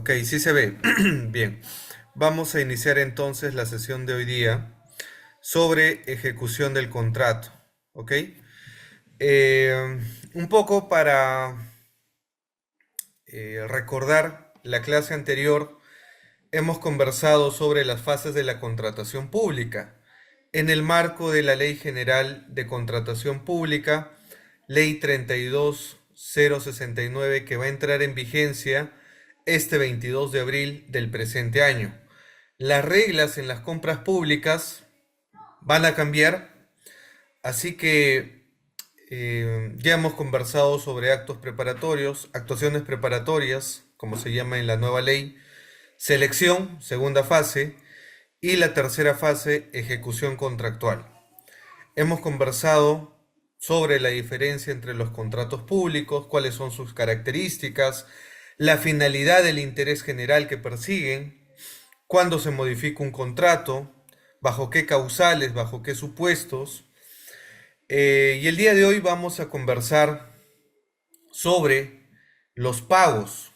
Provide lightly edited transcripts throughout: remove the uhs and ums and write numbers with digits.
Ok, sí se ve. Bien, vamos a iniciar entonces la sesión de hoy día sobre ejecución del contrato. Ok. Un poco para recordar la clase anterior, hemos conversado sobre las fases de la contratación pública en el marco de la Ley General de Contratación Pública, Ley 32069, que va a entrar en vigencia este 22 de abril del presente año. Las reglas en las compras públicas van a cambiar, así que ya hemos conversado sobre actos preparatorios, actuaciones preparatorias, como se llama en la nueva ley, selección, segunda fase, y la tercera fase, ejecución contractual. Hemos conversado sobre la diferencia entre los contratos públicos, cuáles son sus características, la finalidad del interés general que persiguen, cuándo se modifica un contrato, bajo qué causales, bajo qué supuestos. Y el día de hoy vamos a conversar sobre los pagos,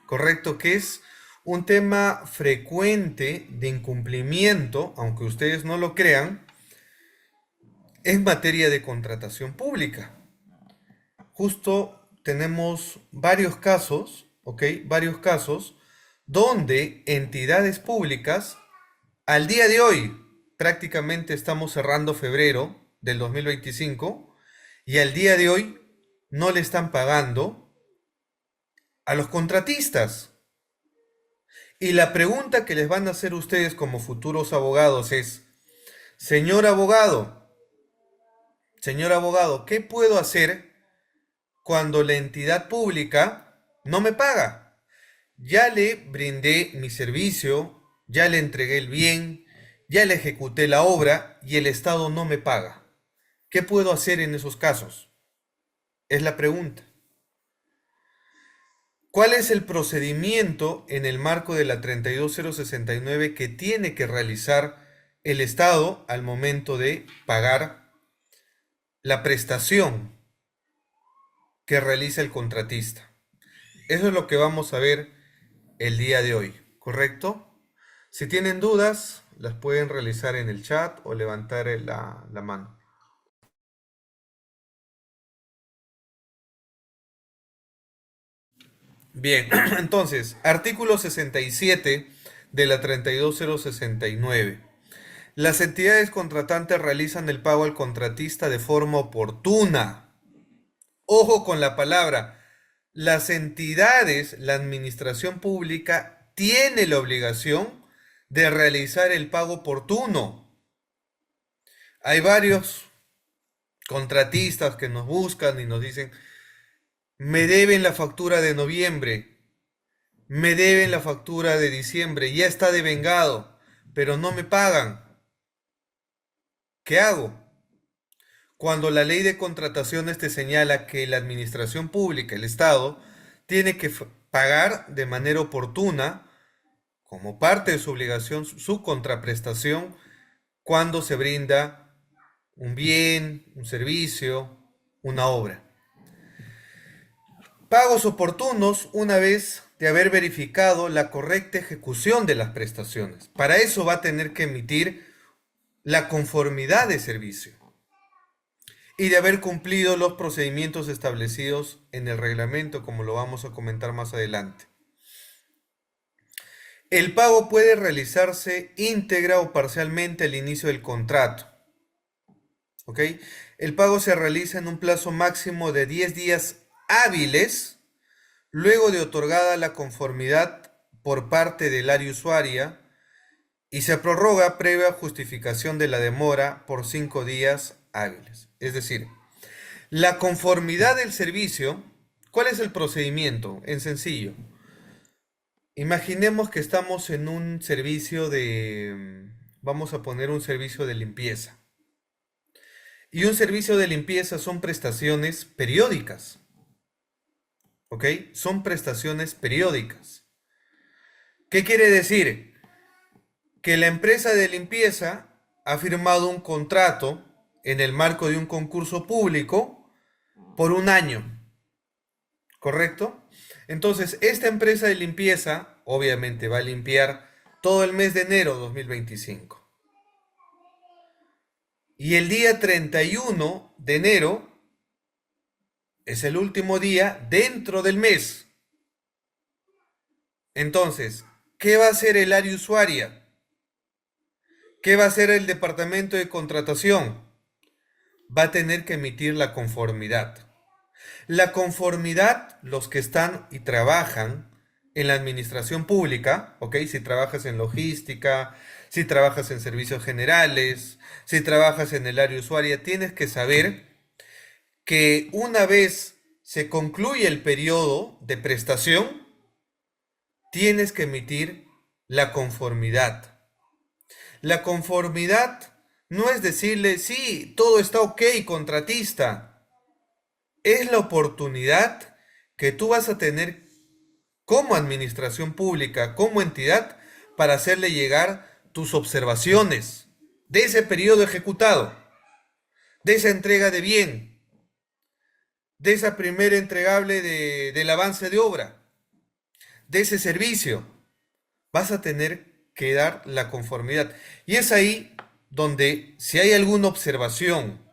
¿correcto? Que es un tema frecuente de incumplimiento, aunque ustedes no lo crean, en materia de contratación pública. Justo tenemos varios casos, ¿ok? Varios casos donde entidades públicas, al día de hoy, prácticamente estamos cerrando febrero del 2025, y al día de hoy no le están pagando a los contratistas. Y la pregunta que les van a hacer ustedes como futuros abogados es, señor abogado, señor abogado, ¿qué puedo hacer cuando la entidad pública no me paga? Ya le brindé mi servicio, ya le entregué el bien, ya le ejecuté la obra y el Estado no me paga. ¿Qué puedo hacer en esos casos? Es la pregunta. ¿Cuál es el procedimiento en el marco de la 32069 que tiene que realizar el Estado al momento de pagar la prestación que realiza el contratista? Eso es lo que vamos a ver el día de hoy, ¿correcto? Si tienen dudas, las pueden realizar en el chat o levantar la mano. Bien, entonces, artículo 67 de la 32069. Las entidades contratantes realizan el pago al contratista de forma oportuna. Ojo con la palabra. Las entidades, la administración pública, tiene la obligación de realizar el pago oportuno. Hay varios contratistas que nos buscan y nos dicen, me deben la factura de noviembre, me deben la factura de diciembre, ya está devengado, pero no me pagan. ¿Qué hago? Cuando la ley de contrataciones te señala que la administración pública, el Estado, tiene que pagar de manera oportuna, como parte de su obligación, su contraprestación, cuando se brinda un bien, un servicio, una obra. Pagos oportunos una vez de haber verificado la correcta ejecución de las prestaciones. Para eso va a tener que emitir la conformidad de servicio y de haber cumplido los procedimientos establecidos en el reglamento, como lo vamos a comentar más adelante. El pago puede realizarse íntegra o parcialmente al inicio del contrato. ¿Ok? El pago se realiza en un plazo máximo de 10 días hábiles, luego de otorgada la conformidad por parte del área usuaria, y se prorroga previa justificación de la demora por 5 días hábiles. Es decir, la conformidad del servicio, ¿cuál es el procedimiento? En sencillo. Imaginemos que estamos en un servicio vamos a poner un servicio de limpieza. Y un servicio de limpieza son prestaciones periódicas. ¿Ok? Son prestaciones periódicas. ¿Qué quiere decir? Que la empresa de limpieza ha firmado un contrato en el marco de un concurso público por un año, ¿correcto? Entonces, esta empresa de limpieza obviamente va a limpiar todo el mes de enero 2025. Y el día 31 de enero es el último día dentro del mes. Entonces, ¿qué va a hacer el área usuaria? ¿Qué va a hacer el departamento de contratación? Va a tener que emitir la conformidad. La conformidad, los que están y trabajan en la administración pública, ¿ok? Si trabajas en logística, si trabajas en servicios generales, si trabajas en el área usuaria, tienes que saber que una vez se concluye el periodo de prestación, tienes que emitir la conformidad. La conformidad no es decirle, sí, todo está ok, contratista. Es la oportunidad que tú vas a tener como administración pública, como entidad, para hacerle llegar tus observaciones de ese periodo ejecutado, de esa entrega de bien, de esa primera entregable del avance de obra, de ese servicio. Vas a tener que dar la conformidad. Y es ahí donde si hay alguna observación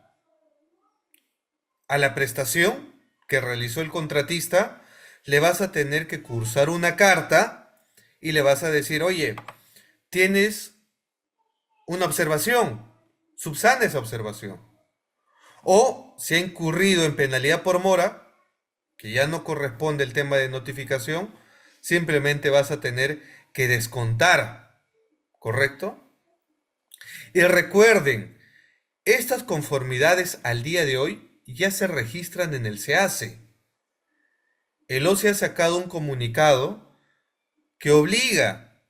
a la prestación que realizó el contratista, le vas a tener que cursar una carta y le vas a decir, oye, tienes una observación, subsana esa observación. O si ha incurrido en penalidad por mora, que ya no corresponde el tema de notificación, simplemente vas a tener que descontar, ¿correcto? Y recuerden, estas conformidades al día de hoy ya se registran en el SEACE. El OCE ha sacado un comunicado que obliga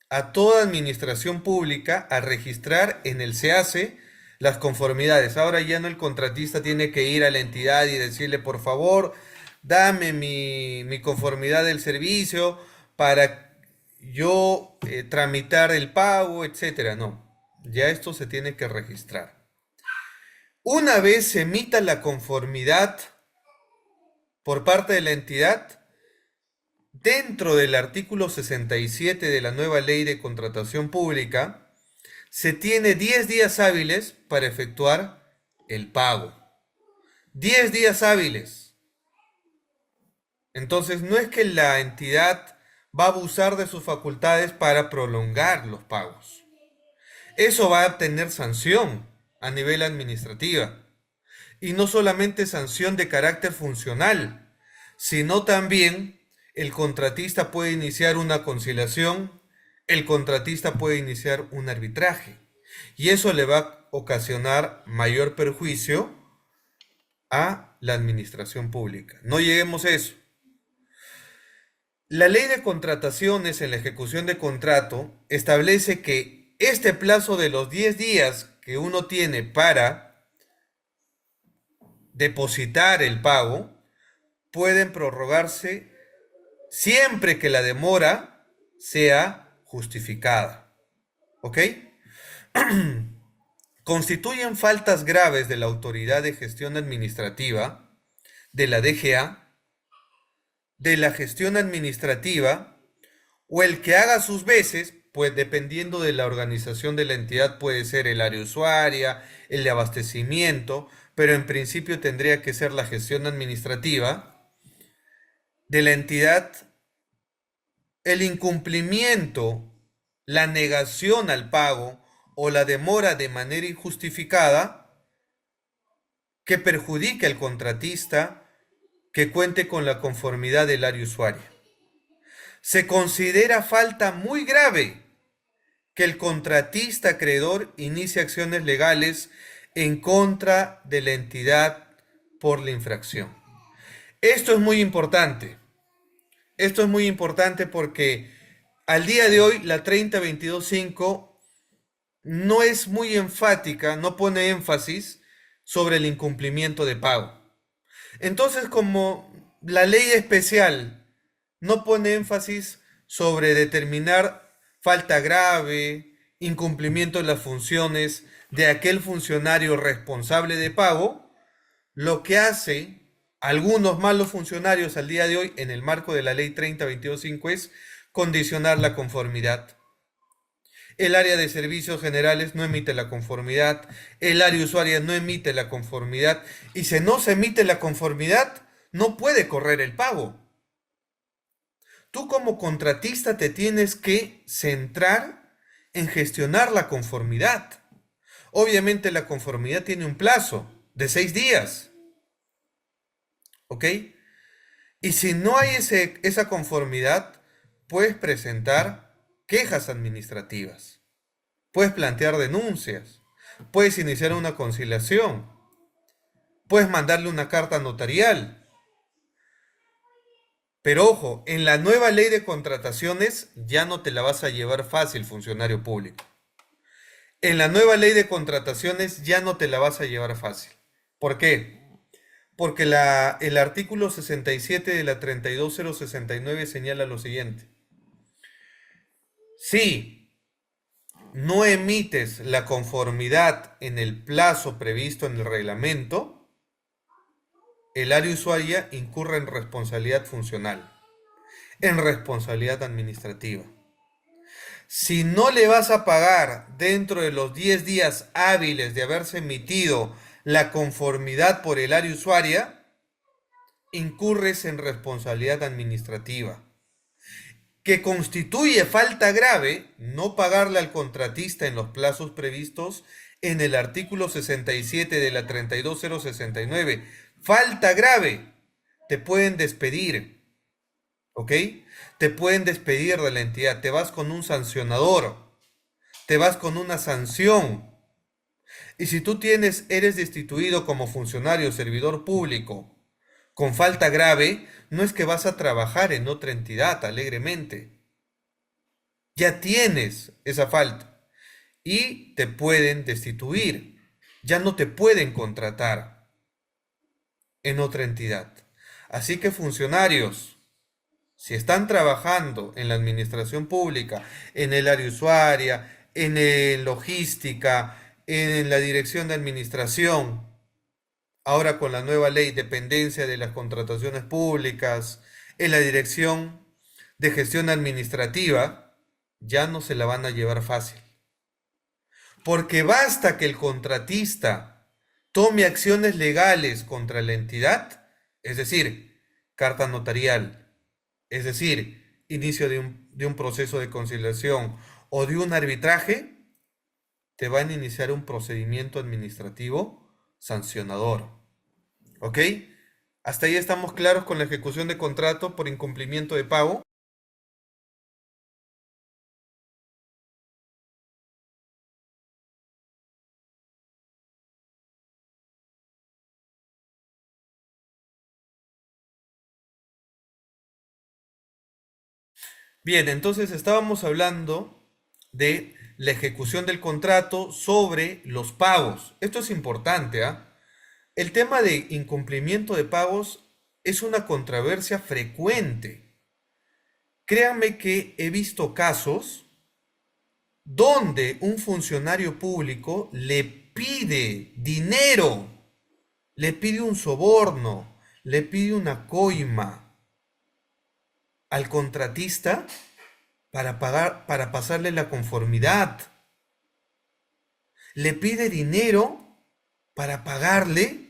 a toda administración pública a registrar en el SEACE las conformidades. Ahora ya no el contratista tiene que ir a la entidad y decirle, por favor, dame mi conformidad del servicio para yo tramitar el pago, etcétera. No, ya esto se tiene que registrar. Una vez se emita la conformidad por parte de la entidad, dentro del artículo 67 de la nueva ley de contratación pública, se tiene 10 días hábiles para efectuar el pago. 10 días hábiles. Entonces, no es que la entidad va a abusar de sus facultades para prolongar los pagos. Eso va a tener sanción a nivel administrativa. Y no solamente sanción de carácter funcional, sino también el contratista puede iniciar una conciliación, el contratista puede iniciar un arbitraje. Y eso le va a ocasionar mayor perjuicio a la administración pública. No lleguemos a eso. La ley de contrataciones en la ejecución de contrato establece que este plazo de los 10 días que uno tiene para depositar el pago pueden prorrogarse siempre que la demora sea justificada. ¿Ok? Constituyen faltas graves de la Autoridad de Gestión Administrativa, de la DGA, de la gestión administrativa, o el que haga sus veces, pues dependiendo de la organización de la entidad puede ser el área usuaria, el de abastecimiento, pero en principio tendría que ser la gestión administrativa de la entidad, el incumplimiento, la negación al pago o la demora de manera injustificada que perjudique al contratista que cuente con la conformidad del área usuaria. Se considera falta muy grave que el contratista acreedor inicie acciones legales en contra de la entidad por la infracción. Esto es muy importante. Esto es muy importante porque al día de hoy la 3022.5 no es muy enfática, no pone énfasis sobre el incumplimiento de pago. Entonces, como la ley especial no pone énfasis sobre determinar falta grave, incumplimiento de las funciones de aquel funcionario responsable de pago, lo que hace algunos malos funcionarios al día de hoy, en el marco de la ley 30-22-5, es condicionar la conformidad. El área de servicios generales no emite la conformidad, el área usuaria no emite la conformidad, y si no se emite la conformidad, no puede correr el pago. Tú como contratista te tienes que centrar en gestionar la conformidad. Obviamente la conformidad tiene un plazo de 6 días, ¿ok? Y si no hay esa conformidad, puedes presentar quejas administrativas, puedes plantear denuncias, puedes iniciar una conciliación, puedes mandarle una carta notarial. Pero ojo, en la nueva ley de contrataciones ya no te la vas a llevar fácil, funcionario público. En la nueva ley de contrataciones ya no te la vas a llevar fácil. ¿Por qué? Porque el artículo 67 de la 32069 señala lo siguiente. Si no emites la conformidad en el plazo previsto en el reglamento, el área usuaria incurre en responsabilidad funcional, en responsabilidad administrativa. Si no le vas a pagar dentro de los 10 días hábiles de haberse emitido la conformidad por el área usuaria, incurres en responsabilidad administrativa, que constituye falta grave no pagarle al contratista en los plazos previstos en el artículo 67 de la 32069. Falta grave. Te pueden despedir, ¿ok? Te pueden despedir de la entidad, te vas con un sancionador, te vas con una sanción. Y si tú eres destituido como funcionario, servidor público, con falta grave, no es que vas a trabajar en otra entidad alegremente. Ya tienes esa falta y te pueden destituir. Ya no te pueden contratar en otra entidad. Así que funcionarios, si están trabajando en la administración pública, en el área usuaria, en logística, en la dirección de administración, ahora con la nueva ley, dependencia de las contrataciones públicas, en la dirección de gestión administrativa, ya no se la van a llevar fácil. Porque basta que el contratista tome acciones legales contra la entidad, es decir, carta notarial, es decir, inicio de un proceso de conciliación o de un arbitraje, te van a iniciar un procedimiento administrativo sancionador. ¿Ok? Hasta ahí estamos claros con la ejecución de contrato por incumplimiento de pago. Bien, entonces estábamos hablando de la ejecución del contrato sobre los pagos. Esto es importante, ¿ah? El tema de incumplimiento de pagos es una controversia frecuente. Créanme que he visto casos donde un funcionario público le pide dinero, le pide un soborno, le pide una coima al contratista para pagar, para pasarle la conformidad. Le pide dinero para pagarle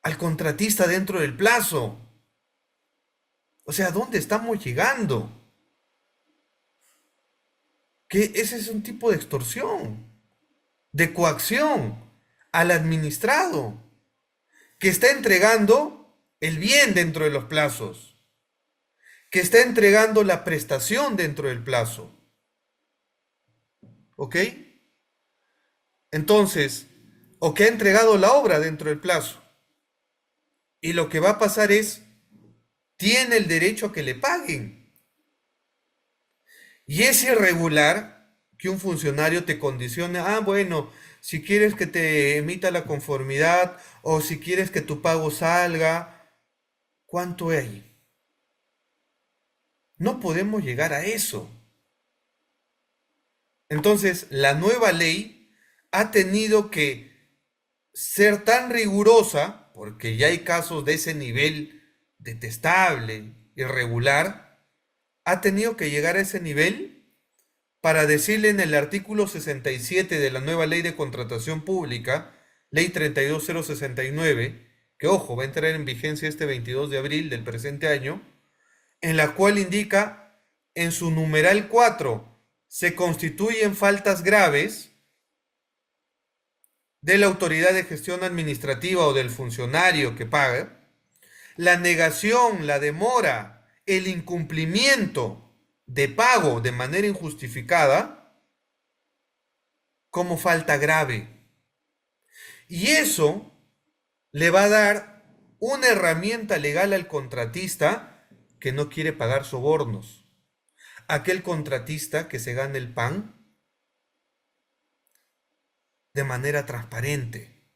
al contratista dentro del plazo. O sea, ¿dónde estamos llegando? Que ese es un tipo de extorsión, de coacción al administrado, que está entregando el bien dentro de los plazos, que está entregando la prestación dentro del plazo. ¿Ok? Entonces, o que ha entregado la obra dentro del plazo. Y lo que va a pasar es, tiene el derecho a que le paguen. Y es irregular que un funcionario te condicione, bueno, si quieres que te emita la conformidad o si quieres que tu pago salga, ¿cuánto hay? No podemos llegar a eso. Entonces, la nueva ley ha tenido que ser tan rigurosa, porque ya hay casos de ese nivel detestable, irregular, ha tenido que llegar a ese nivel para decirle en el artículo 67 de la nueva ley de contratación pública, ley 32069, que ojo, va a entrar en vigencia este 22 de abril del presente año, en la cual indica en su numeral 4, se constituyen faltas graves de la autoridad de gestión administrativa o del funcionario que paga, la negación, la demora, el incumplimiento de pago de manera injustificada como falta grave. Y eso le va a dar una herramienta legal al contratista que no quiere pagar sobornos. Aquel contratista que se gana el pan de manera transparente.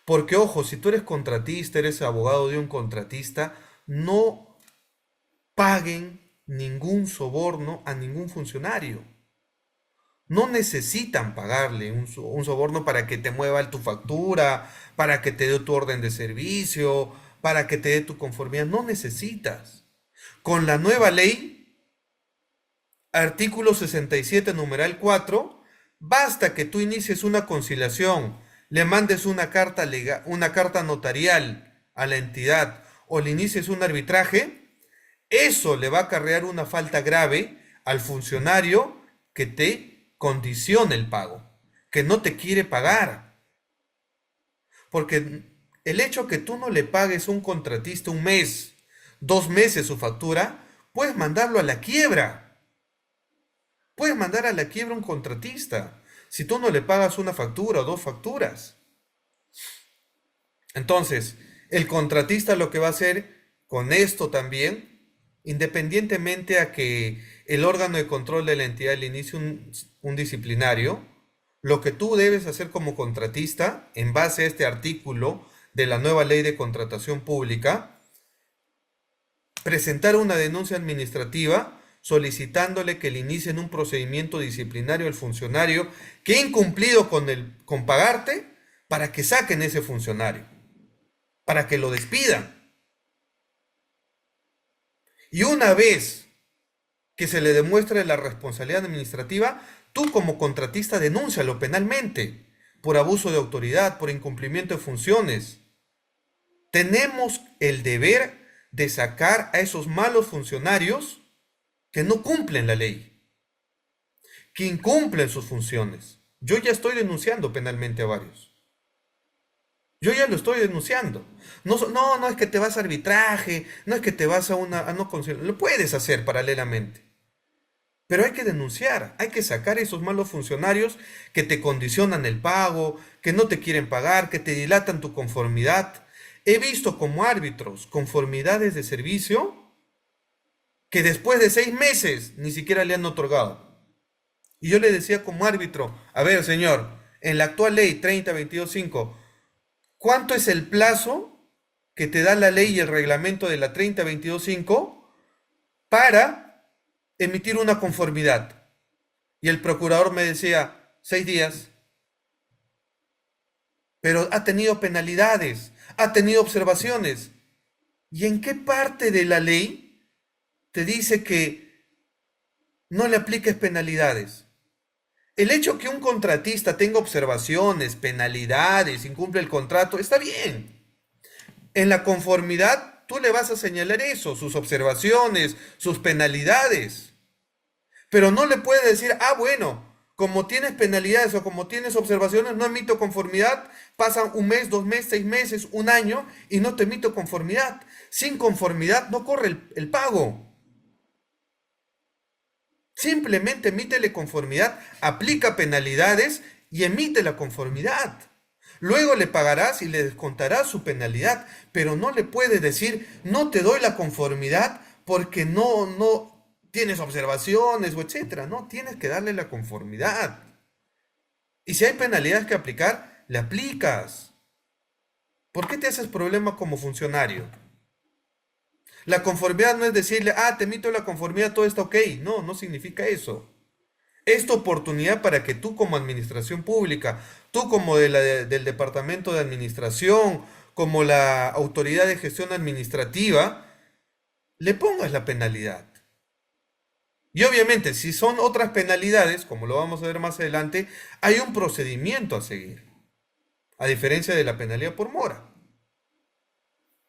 Porque ojo, si tú eres contratista, eres abogado de un contratista, no paguen ningún soborno a ningún funcionario. No necesitan pagarle un soborno para que te mueva tu factura, para que te dé tu orden de servicio, para que te dé tu conformidad. No necesitas. Con la nueva ley, artículo 67, numeral 4, basta que tú inicies una conciliación, le mandes una carta legal, una carta notarial a la entidad o le inicies un arbitraje, eso le va a acarrear una falta grave al funcionario que te condiciona el pago, que no te quiere pagar. Porque el hecho que tú no le pagues a un contratista un mes, 2 meses su factura, puedes mandarlo a la quiebra. Puedes mandar a la quiebra a un contratista si tú no le pagas una factura o 2 facturas. Entonces, el contratista lo que va a hacer con esto también, independientemente a que el órgano de control de la entidad le inicie un disciplinario, lo que tú debes hacer como contratista, en base a este artículo de la nueva ley de contratación pública, presentar una denuncia administrativa solicitándole que le inicien un procedimiento disciplinario al funcionario que ha incumplido con pagarte para que saquen ese funcionario, para que lo despidan. Y una vez que se le demuestre la responsabilidad administrativa, tú como contratista denúncialo penalmente por abuso de autoridad, por incumplimiento de funciones. Tenemos el deber de sacar a esos malos funcionarios que no cumplen la ley, que incumplen sus funciones. Yo ya estoy denunciando penalmente a varios. Yo ya lo estoy denunciando. No es que te vas a arbitraje, no es que te vas a no conciliar. Lo puedes hacer paralelamente. Pero hay que denunciar, hay que sacar a esos malos funcionarios que te condicionan el pago, que no te quieren pagar, que te dilatan tu conformidad. He visto como árbitros conformidades de servicio que después de 6 meses ni siquiera le han otorgado. Y yo le decía como árbitro, a ver señor, en la actual ley 30.22.5, ¿cuánto es el plazo que te da la ley y el reglamento de la 30.22.5 para emitir una conformidad? Y el procurador me decía, 6 días. Pero ha tenido penalidades, ha tenido observaciones. ¿Y en qué parte de la ley te dice que no le apliques penalidades? El hecho que un contratista tenga observaciones, penalidades, incumple el contrato, está bien. En la conformidad tú le vas a señalar eso, sus observaciones, sus penalidades. Pero no le puedes decir, bueno, como tienes penalidades o como tienes observaciones, no emito conformidad, pasan un mes, 2 meses, 6 meses, un año y no te emito conformidad. Sin conformidad no corre el pago. Simplemente emítele conformidad, aplica penalidades y emite la conformidad. Luego le pagarás y le descontarás su penalidad, pero no le puedes decir, no te doy la conformidad porque no tienes observaciones o etcétera. No, tienes que darle la conformidad. Y si hay penalidades que aplicar, le aplicas. ¿Por qué te haces problema como funcionario? La conformidad no es decirle, te emito la conformidad, todo está ok. No, no significa eso. esta oportunidad para que tú como administración pública, tú como del departamento de administración, como la autoridad de gestión administrativa, le pongas la penalidad. Y obviamente, si son otras penalidades, como lo vamos a ver más adelante, hay un procedimiento a seguir, a diferencia de la penalidad por mora.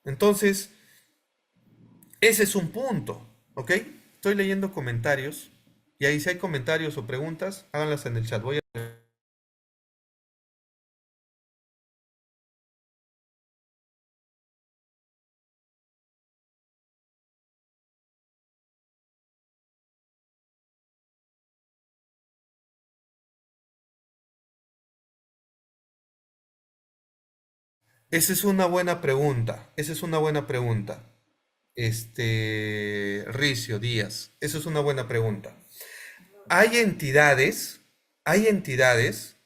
Entonces, ese es un punto, ¿ok? Estoy leyendo comentarios y ahí si hay comentarios o preguntas, háganlas en el chat. Esa es una buena pregunta. Esa es una buena pregunta. Ricio Díaz, esa es una buena pregunta. Hay entidades, hay entidades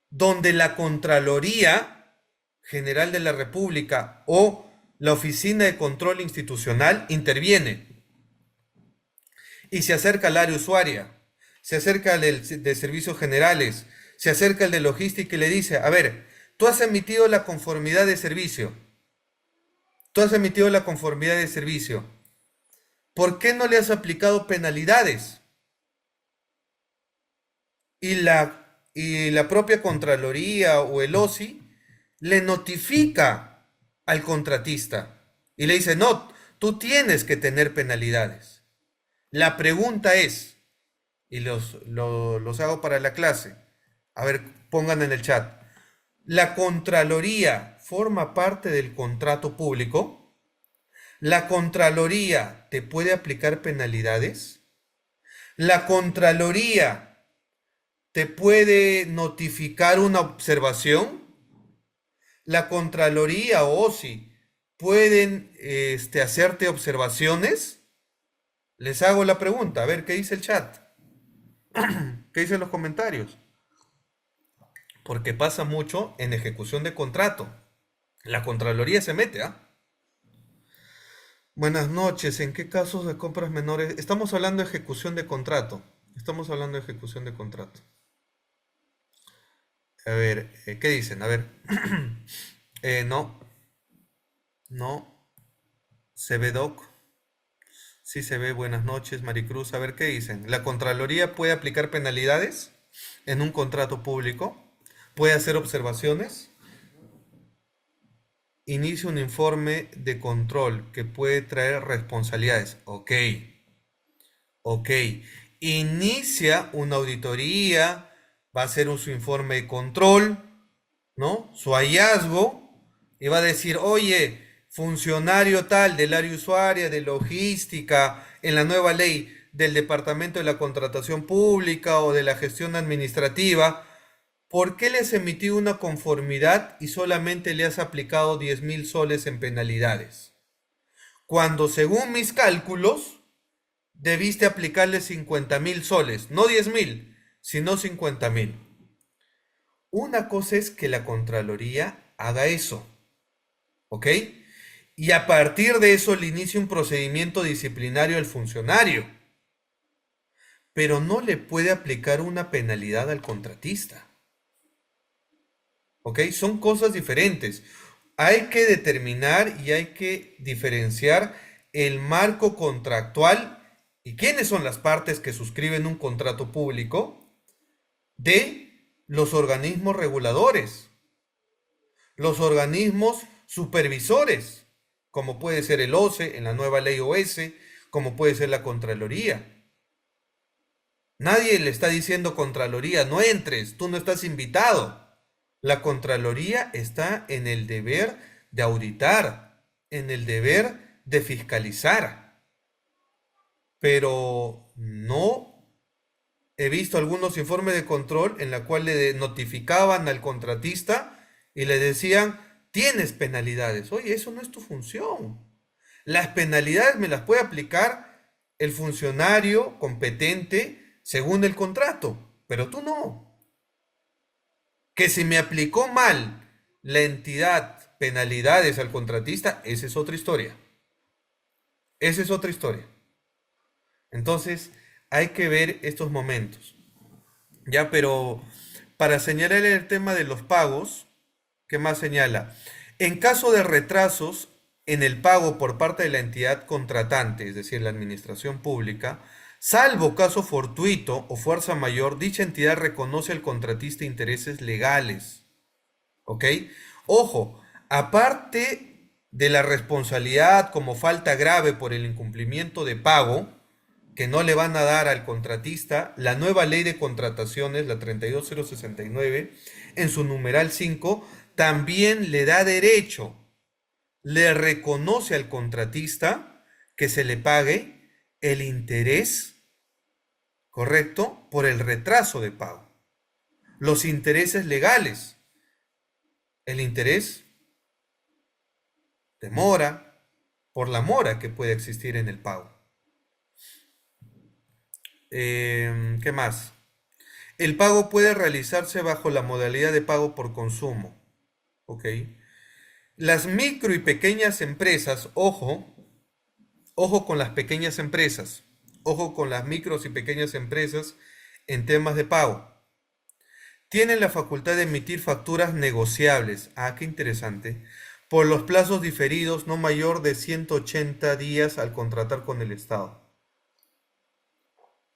donde la Contraloría General de la República o la Oficina de Control Institucional interviene y se acerca al área usuaria, se acerca al de servicios generales, se acerca al de logística y le dice, a ver, tú has emitido la conformidad de servicio, tú has emitido la conformidad de servicio, ¿por qué no le has aplicado penalidades? Y la propia Contraloría o el OSI le notifica al contratista y le dice, no, tú tienes que tener penalidades. La pregunta es, y los hago para la clase, a ver, pongan en el chat, ¿la Contraloría forma parte del contrato público? ¿La Contraloría te puede aplicar penalidades? ¿La Contraloría te puede notificar una observación? ¿La Contraloría o OSI pueden hacerte observaciones? Les hago la pregunta, a ver qué dice el chat, qué dicen los comentarios. Porque pasa mucho en ejecución de contrato. La Contraloría se mete, ¿ah? Buenas noches, ¿en qué casos de compras menores? Estamos hablando de ejecución de contrato. Estamos hablando de ejecución de contrato. A ver, ¿qué dicen? A ver. No, no. Se ve doc. Sí se ve, buenas noches, Maricruz. A ver, ¿qué dicen? ¿La Contraloría puede aplicar penalidades en un contrato público? ¿Puede hacer observaciones? Inicia un informe de control que puede traer responsabilidades. Ok, ok. Inicia una auditoría, va a hacer su informe de control, ¿no? Su hallazgo, y va a decir, oye, funcionario tal del área usuaria, de logística, en la nueva ley del Departamento de la Contratación Pública o de la Gestión Administrativa, ¿por qué le has emitido una conformidad y solamente le has aplicado 10.000 soles en penalidades? Cuando según mis cálculos, debiste aplicarle 50.000 soles, no 10.000, sino 50.000. Una cosa es que la Contraloría haga eso, ¿ok? Y a partir de eso le inicia un procedimiento disciplinario al funcionario, pero no le puede aplicar una penalidad al contratista. ¿Ok? Son cosas diferentes. Hay que determinar y hay que diferenciar el marco contractual y quiénes son las partes que suscriben un contrato público de los organismos reguladores, los organismos supervisores, como puede ser el OCE en la nueva ley OS, como puede ser la Contraloría. Nadie le está diciendo Contraloría, no entres, tú no estás invitado. La Contraloría está en el deber de auditar, en el deber de fiscalizar, pero no he visto algunos informes de control en la cual le notificaban al contratista y le decían, tienes penalidades. Oye, eso no es tu función. Las penalidades me las puede aplicar el funcionario competente según el contrato, pero tú no. Que si me aplicó mal la entidad penalidades al contratista, esa es otra historia. Esa es otra historia. Entonces, hay que ver estos momentos. Ya, pero para señalar el tema de los pagos, ¿qué más señala? En caso de retrasos en el pago por parte de la entidad contratante, es decir, la administración pública, salvo caso fortuito o fuerza mayor, dicha entidad reconoce al contratista intereses legales. ¿Ok? Ojo, aparte de la responsabilidad como falta grave por el incumplimiento de pago, que no le van a dar al contratista, la nueva ley de contrataciones, la 32069, en su numeral 5, también le da derecho, le reconoce al contratista que se le pague el interés, ¿correcto?, por el retraso de pago. Los intereses legales, el interés de mora, por la mora que puede existir en el pago. ¿Qué más? El pago puede realizarse bajo la modalidad de pago por consumo. ¿Ok? Las micro y pequeñas empresas, ojo con las pequeñas empresas, ojo con las micros y pequeñas empresas en temas de pago. Tienen la facultad de emitir facturas negociables. Ah, qué interesante. Por los plazos diferidos no mayor de 180 días al contratar con el Estado.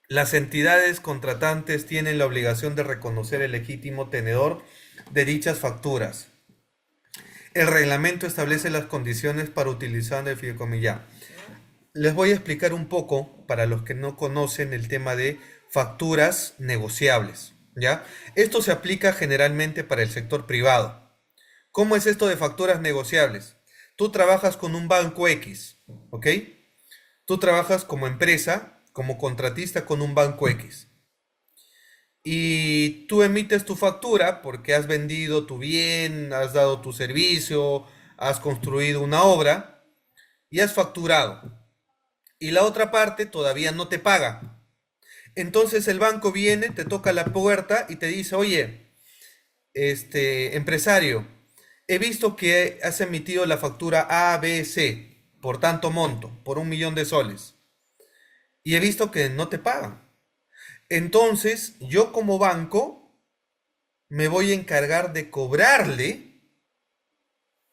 Las entidades contratantes tienen la obligación de reconocer el legítimo tenedor de dichas facturas. El reglamento establece las condiciones para utilizar el fideicomiso. Les voy a explicar un poco, para los que no conocen, el tema de facturas negociables, ¿ya? Esto se aplica generalmente para el sector privado. ¿Cómo es esto de facturas negociables? Tú trabajas con un banco X, ¿ok? Tú trabajas como empresa, como contratista con un banco X. Y tú emites tu factura porque has vendido tu bien, has dado tu servicio, has construido una obra y has facturado. Y la otra parte todavía no te paga. Entonces el banco viene, te toca la puerta y te dice, oye, empresario, he visto que has emitido la factura A, B, C por tanto monto, por 1 millón de soles. Y he visto que no te pagan. Entonces, yo como banco me voy a encargar de cobrarle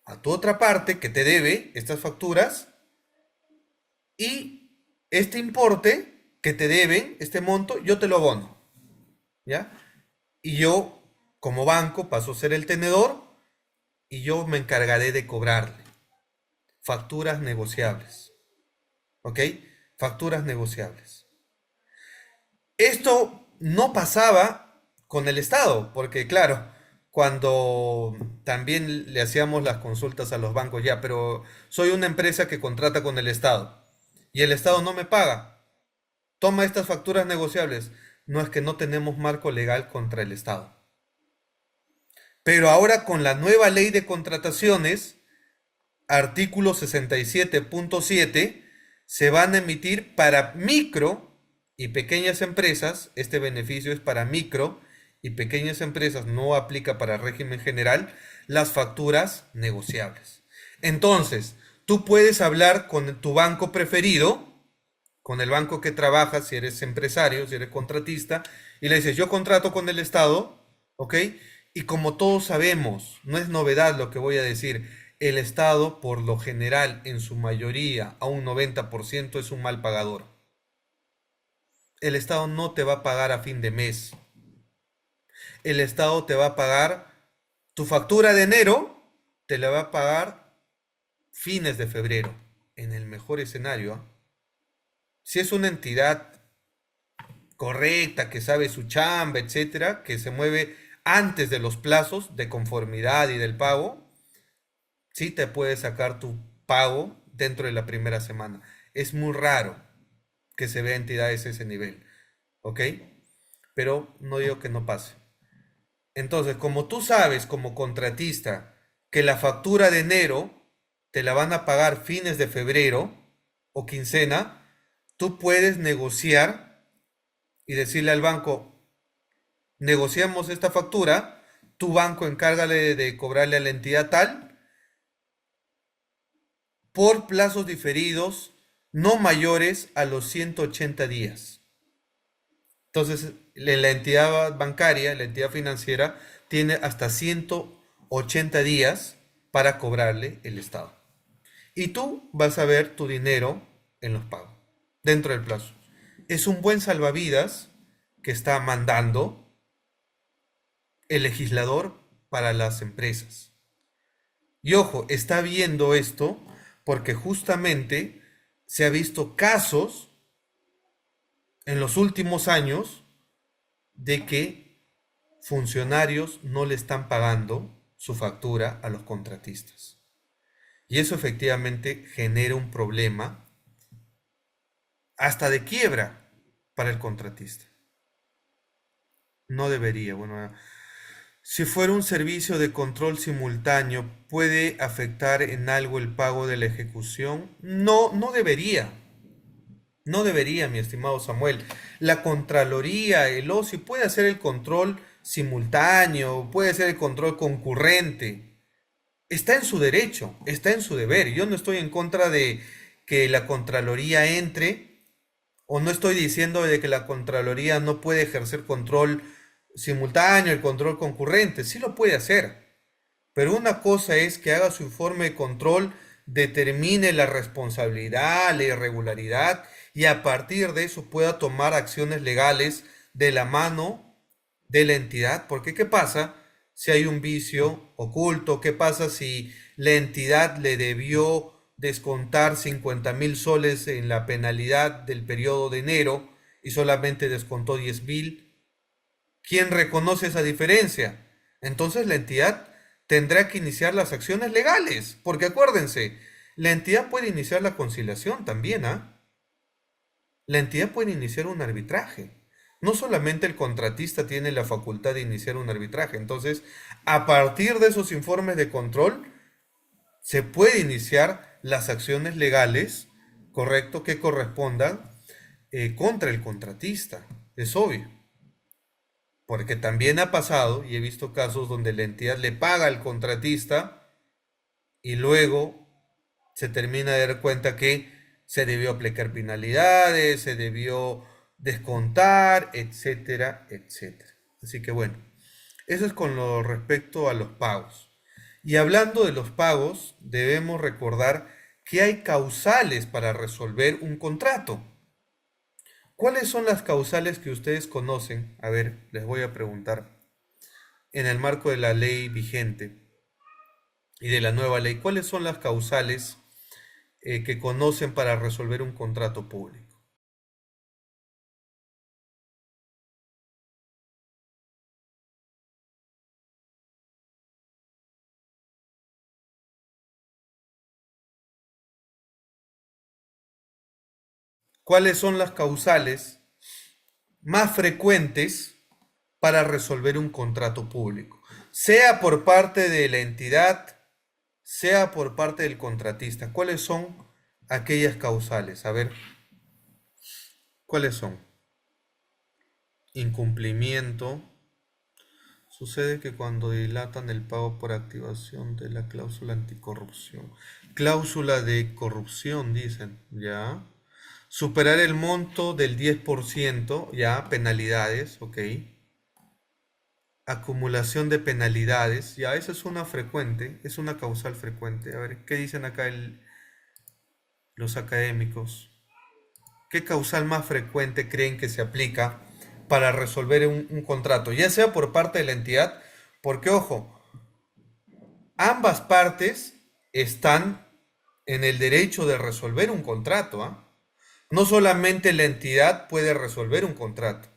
a tu otra parte que te debe estas facturas y este importe que te deben, este monto, yo te lo abono, ¿ya? Y yo, como banco, paso a ser el tenedor y yo me encargaré de cobrarle. Facturas negociables, ¿ok? Facturas negociables. Esto no pasaba con el Estado, porque claro, cuando también le hacíamos las consultas a los bancos, ya, pero soy una empresa que contrata con el Estado y el Estado no me paga. Toma estas facturas negociables. No es que no tenemos marco legal contra el Estado. Pero ahora con la nueva ley de contrataciones, artículo 67.7, se van a emitir para micro y pequeñas empresas. Este beneficio es para micro y pequeñas empresas, no aplica para régimen general, las facturas negociables. Entonces, tú puedes hablar con tu banco preferido, con el banco que trabajas, si eres empresario, si eres contratista, y le dices, yo contrato con el Estado, ¿ok? Y como todos sabemos, no es novedad lo que voy a decir, el Estado, por lo general, en su mayoría, a un 90%, es un mal pagador. El Estado no te va a pagar a fin de mes. El Estado te va a pagar tu factura de enero, te la va a pagar fines de febrero, en el mejor escenario. ¿Eh? Si es una entidad correcta, que sabe su chamba, etcétera, que se mueve antes de los plazos de conformidad y del pago, sí te puede sacar tu pago dentro de la primera semana. Es muy raro que se vea entidades a ese nivel, ¿ok? Pero no digo que no pase. Entonces, como tú sabes como contratista que la factura de enero te la van a pagar fines de febrero o quincena, tú puedes negociar y decirle al banco, negociamos esta factura, tu banco encárgale de cobrarle a la entidad tal por plazos diferidos no mayores a los 180 días. Entonces, la entidad bancaria, la entidad financiera, tiene hasta 180 días para cobrarle el Estado. Y tú vas a ver tu dinero en los pagos, dentro del plazo. Es un buen salvavidas que está mandando el legislador para las empresas. Y ojo, está viendo esto porque justamente se ha visto casos en los últimos años de que funcionarios no le están pagando su factura a los contratistas. Y eso efectivamente genera un problema hasta de quiebra para el contratista. No debería. Bueno, si fuera un servicio de control simultáneo, ¿puede afectar en algo el pago de la ejecución? No, no debería. No debería, mi estimado Samuel. La Contraloría, el OSI, puede hacer el control simultáneo, puede hacer el control concurrente. Está en su derecho, está en su deber. Yo no estoy en contra de que la Contraloría entre, o no estoy diciendo de que la Contraloría no puede ejercer control simultáneo, el control concurrente. Sí lo puede hacer. Pero una cosa es que haga su informe de control, determine la responsabilidad, la irregularidad y a partir de eso pueda tomar acciones legales de la mano de la entidad. Porque ¿qué pasa si hay un vicio oculto? ¿Qué pasa si la entidad le debió descontar 50.000 soles en la penalidad del periodo de enero y solamente descontó 10.000? ¿Quién reconoce esa diferencia? Entonces la entidad tendrá que iniciar las acciones legales, porque acuérdense, la entidad puede iniciar la conciliación también, ¿ah? La entidad puede iniciar un arbitraje. No solamente el contratista tiene la facultad de iniciar un arbitraje. Entonces, a partir de esos informes de control, se puede iniciar las acciones legales, correcto, que correspondan contra el contratista. Es obvio. Porque también ha pasado, y he visto casos donde la entidad le paga al contratista y luego se termina de dar cuenta que se debió aplicar penalidades, se debió descontar, etcétera, etcétera. Así que bueno, eso es con lo respecto a los pagos. Y hablando de los pagos, debemos recordar que hay causales para resolver un contrato. ¿Cuáles son las causales que ustedes conocen? A ver, les voy a preguntar. En el marco de la ley vigente y de la nueva ley, ¿cuáles son las causales que conocen para resolver un contrato público? ¿Cuáles son las causales más frecuentes para resolver un contrato público? Sea por parte de la entidad, sea por parte del contratista. ¿Cuáles son aquellas causales? A ver, ¿cuáles son? Incumplimiento. Sucede que cuando dilatan el pago por activación de la cláusula anticorrupción. Cláusula de corrupción, dicen, ¿ya? Superar el monto del 10%, ya, penalidades, ok. Acumulación de penalidades, ya, esa es una frecuente, es una causal frecuente. A ver, ¿qué dicen acá los académicos? ¿Qué causal más frecuente creen que se aplica para resolver un contrato? Ya sea por parte de la entidad, porque ojo, ambas partes están en el derecho de resolver un contrato, ¿ah? No solamente la entidad puede resolver un contrato,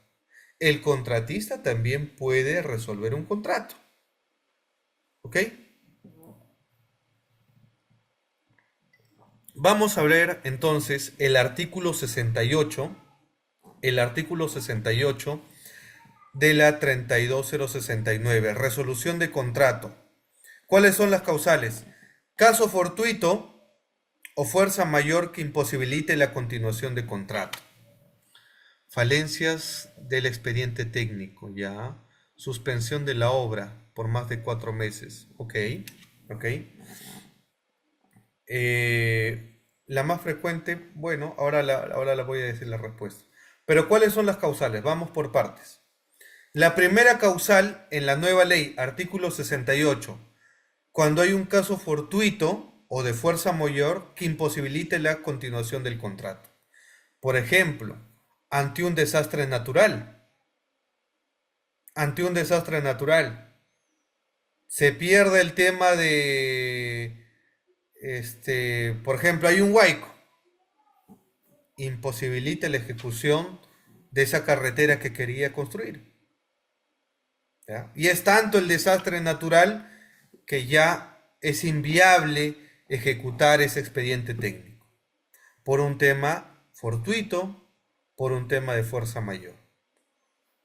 el contratista también puede resolver un contrato. ¿Ok? Vamos a ver entonces el artículo 68 de la 32069, resolución de contrato. ¿Cuáles son las causales? Caso fortuito o fuerza mayor que imposibilite la continuación de contrato. Falencias del expediente técnico, ya. Suspensión de la obra por más de 4 meses. Ok, ok. La más frecuente, bueno, ahora la voy a decir la respuesta. Pero ¿cuáles son las causales? Vamos por partes. La primera causal en la nueva ley, artículo 68, cuando hay un caso fortuito o de fuerza mayor que imposibilite la continuación del contrato. Por ejemplo, ante un desastre natural. Ante un desastre natural. Se pierde el tema de, por ejemplo, hay un huaico. Imposibilita la ejecución de esa carretera que quería construir. ¿Ya? Y es tanto el desastre natural que ya es inviable ejecutar ese expediente técnico por un tema fortuito, por un tema de fuerza mayor.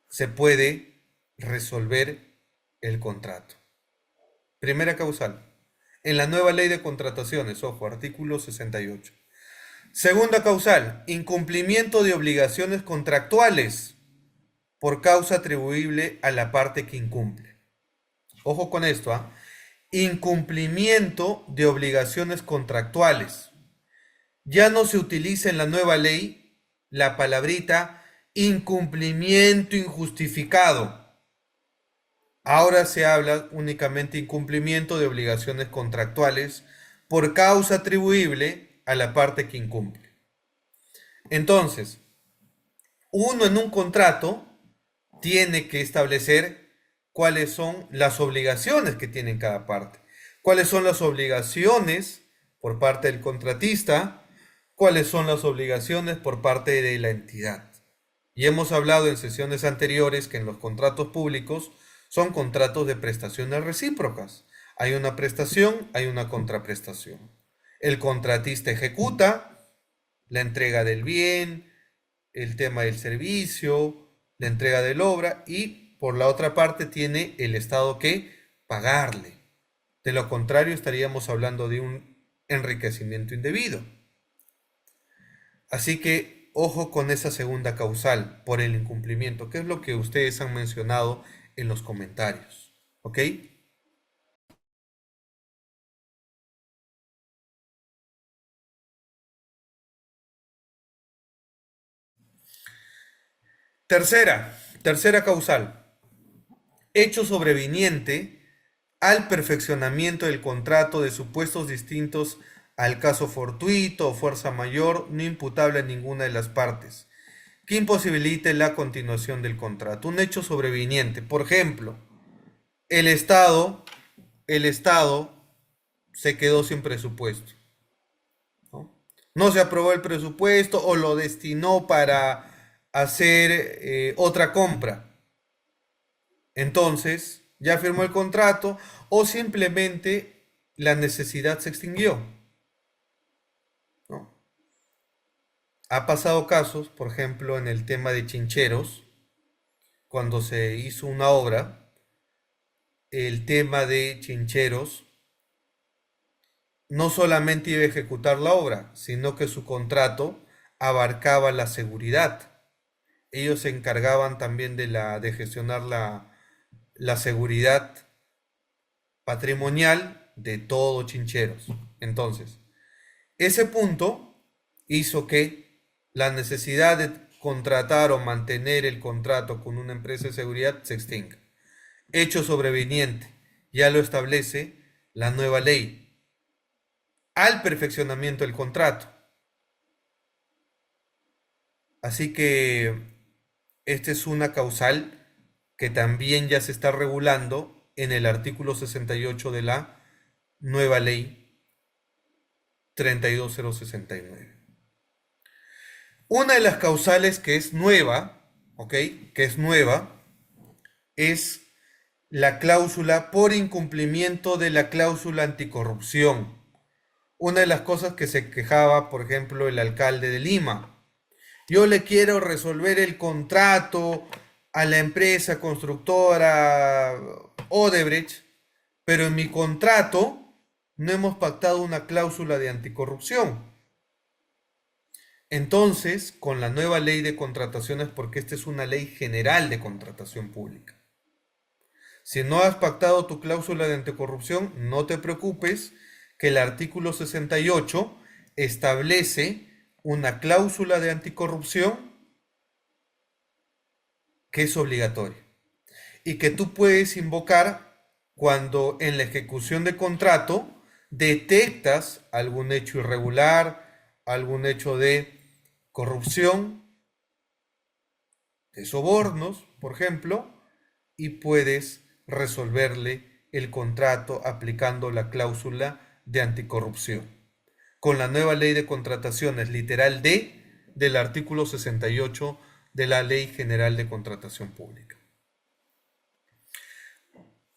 Se puede resolver el contrato. Primera causal. En la nueva ley de contrataciones, ojo, artículo 68. Segunda causal, incumplimiento de obligaciones contractuales por causa atribuible a la parte que incumple. Ojo con esto, ¿ah? Incumplimiento de obligaciones contractuales. Ya no se utiliza en la nueva ley la palabrita incumplimiento injustificado. Ahora se habla únicamente incumplimiento de obligaciones contractuales por causa atribuible a la parte que incumple. Entonces, uno en un contrato tiene que establecer cuáles son las obligaciones que tiene cada parte, cuáles son las obligaciones por parte del contratista, cuáles son las obligaciones por parte de la entidad. Y hemos hablado en sesiones anteriores que en los contratos públicos son contratos de prestaciones recíprocas. Hay una prestación, hay una contraprestación. El contratista ejecuta la entrega del bien, el tema del servicio, la entrega de la obra y por la otra parte tiene el Estado que pagarle. De lo contrario estaríamos hablando de un enriquecimiento indebido. Así que ojo con esa segunda causal por el incumplimiento, que es lo que ustedes han mencionado en los comentarios. ¿Ok? Tercera causal. Hecho sobreviniente al perfeccionamiento del contrato de supuestos distintos al caso fortuito o fuerza mayor no imputable a ninguna de las partes, que imposibilite la continuación del contrato. Un hecho sobreviniente. Por ejemplo, el Estado, el Estado se quedó sin presupuesto. ¿No? No se aprobó el presupuesto o lo destinó para hacer otra compra. Entonces, ya firmó el contrato o simplemente la necesidad se extinguió. ¿No? Ha pasado casos, por ejemplo, en el tema de Chincheros, cuando se hizo una obra, el tema de Chincheros no solamente iba a ejecutar la obra, sino que su contrato abarcaba la seguridad. Ellos se encargaban también de gestionar la seguridad patrimonial de todo Chincheros. Entonces, ese punto hizo que la necesidad de contratar o mantener el contrato con una empresa de seguridad se extinga. Hecho sobreviniente, ya lo establece la nueva ley al perfeccionamiento del contrato. Así que esta es una causal que también ya se está regulando en el artículo 68 de la nueva ley 32069. Una de las causales que es nueva, ¿ok? Que es nueva, es la cláusula por incumplimiento de la cláusula anticorrupción. Una de las cosas que se quejaba, por ejemplo, el alcalde de Lima. Yo le quiero resolver el contrato a la empresa constructora Odebrecht, pero en mi contrato no hemos pactado una cláusula de anticorrupción. Entonces, con la nueva ley de contrataciones, porque esta es una ley general de contratación pública, si no has pactado tu cláusula de anticorrupción, no te preocupes, que el artículo 68 establece una cláusula de anticorrupción que es obligatoria y que tú puedes invocar cuando en la ejecución de contrato detectas algún hecho irregular, algún hecho de corrupción, de sobornos, por ejemplo, y puedes resolverle el contrato aplicando la cláusula de anticorrupción. Con la nueva ley de contrataciones, literal D, del artículo 68 de la Ley General de Contratación Pública.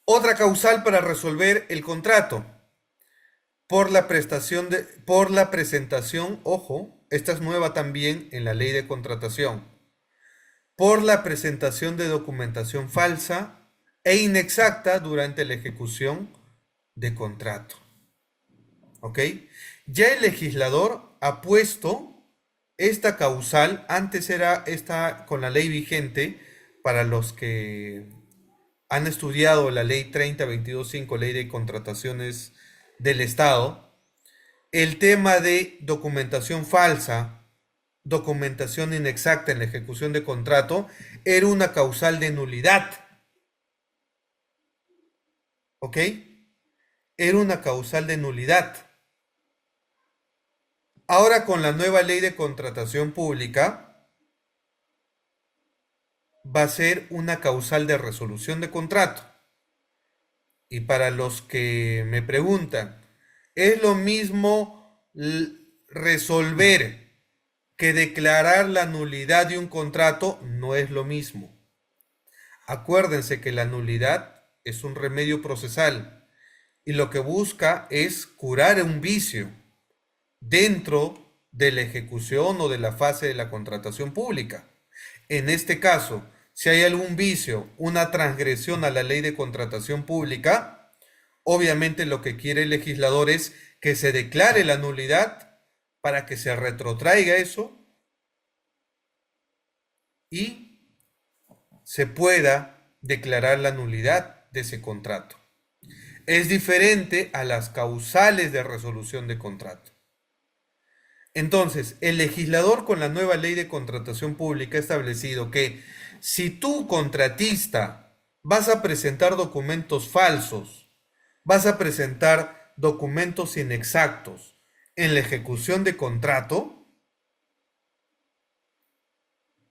Otra causal para resolver el contrato, por la presentación, ojo, esta es nueva también en la ley de contratación, por la presentación de documentación falsa e inexacta durante la ejecución de contrato. ¿Ok? Ya el legislador ha puesto esta causal, antes era esta con la ley vigente, para los que han estudiado la ley 3022.5, ley de contrataciones del Estado, el tema de documentación falsa, documentación inexacta en la ejecución de contrato, era una causal de nulidad. ¿Ok? Era una causal de nulidad. Ahora con la nueva ley de contratación pública va a ser una causal de resolución de contrato. Y para los que me preguntan, ¿es lo mismo resolver que declarar la nulidad de un contrato? No es lo mismo. Acuérdense que la nulidad es un remedio procesal y lo que busca es curar un vicio dentro de la ejecución o de la fase de la contratación pública. En este caso, si hay algún vicio, una transgresión a la ley de contratación pública, obviamente lo que quiere el legislador es que se declare la nulidad para que se retrotraiga eso y se pueda declarar la nulidad de ese contrato. Es diferente a las causales de resolución de contrato. Entonces, el legislador con la nueva ley de contratación pública ha establecido que si tú, contratista, vas a presentar documentos falsos, vas a presentar documentos inexactos en la ejecución de contrato,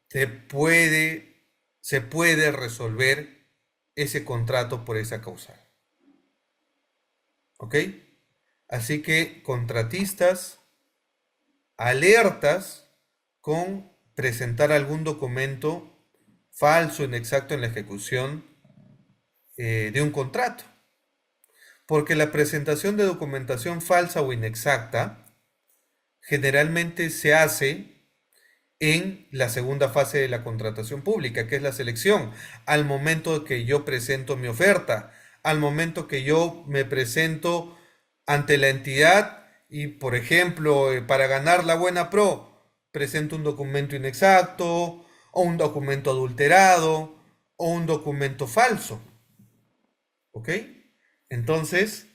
se puede, se puede resolver ese contrato por esa causal. ¿Ok? Así que contratistas, alertas con presentar algún documento falso, inexacto en la ejecución de un contrato. Porque la presentación de documentación falsa o inexacta generalmente se hace en la segunda fase de la contratación pública, que es la selección, al momento que yo presento mi oferta, al momento que yo me presento ante la entidad y, por ejemplo, para ganar la buena pro, presento un documento inexacto o un documento adulterado o un documento falso. ¿Ok? Entonces,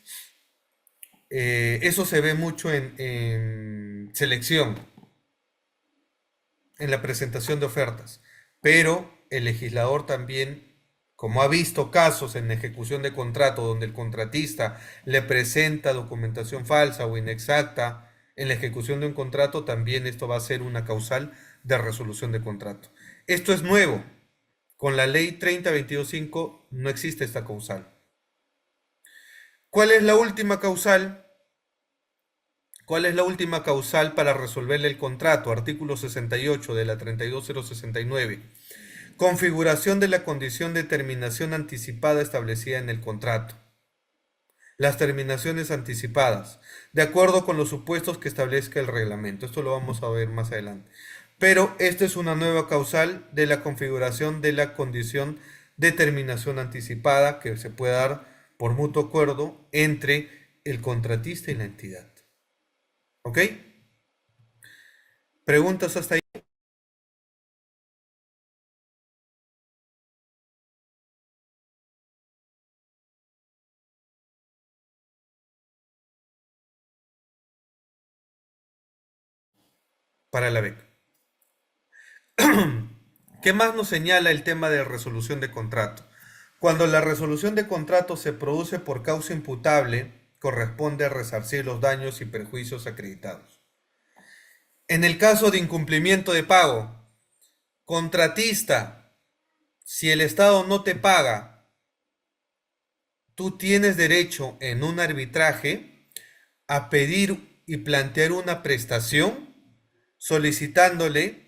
eso se ve mucho en selección, en la presentación de ofertas. Pero el legislador también, como ha visto casos en ejecución de contrato donde el contratista le presenta documentación falsa o inexacta en la ejecución de un contrato, también esto va a ser una causal de resolución de contrato. Esto es nuevo. Con la ley 3022.5 no existe esta causal. ¿Cuál es la última causal? ¿Cuál es la última causal para resolverle el contrato? Artículo 68 de la 32069. Configuración de la condición de terminación anticipada establecida en el contrato. Las terminaciones anticipadas, de acuerdo con los supuestos que establezca el reglamento. Esto lo vamos a ver más adelante. Pero esta es una nueva causal de la configuración de la condición de terminación anticipada que se puede dar por mutuo acuerdo entre el contratista y la entidad. ¿Ok? ¿Preguntas hasta ahí? Para la beca. ¿Qué más nos señala el tema de resolución de contrato? Cuando la resolución de contrato se produce por causa imputable, corresponde resarcir los daños y perjuicios acreditados. En el caso de incumplimiento de pago, contratista, si el Estado no te paga, tú tienes derecho en un arbitraje a pedir y plantear una prestación solicitándole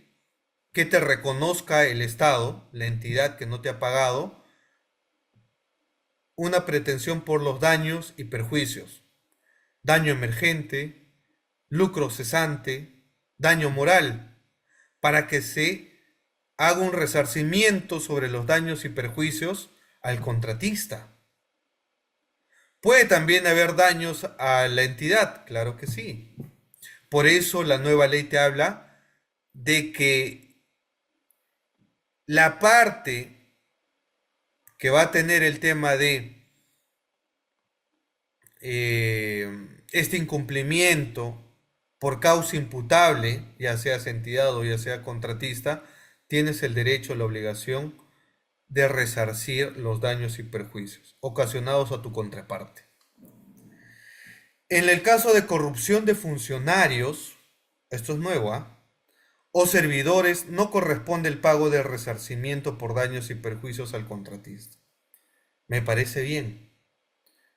que te reconozca el Estado, la entidad que no te ha pagado, una pretensión por los daños y perjuicios. Daño emergente, lucro cesante, daño moral, para que se haga un resarcimiento sobre los daños y perjuicios al contratista. Puede también haber daños a la entidad, claro que sí. Por eso la nueva ley te habla de que la parte que va a tener el tema de este incumplimiento por causa imputable, ya seas entidad o ya sea contratista, tienes el derecho, la obligación de resarcir los daños y perjuicios ocasionados a tu contraparte. En el caso de corrupción de funcionarios, esto es nuevo, o servidores, no corresponde el pago de resarcimiento por daños y perjuicios al contratista. Me parece bien.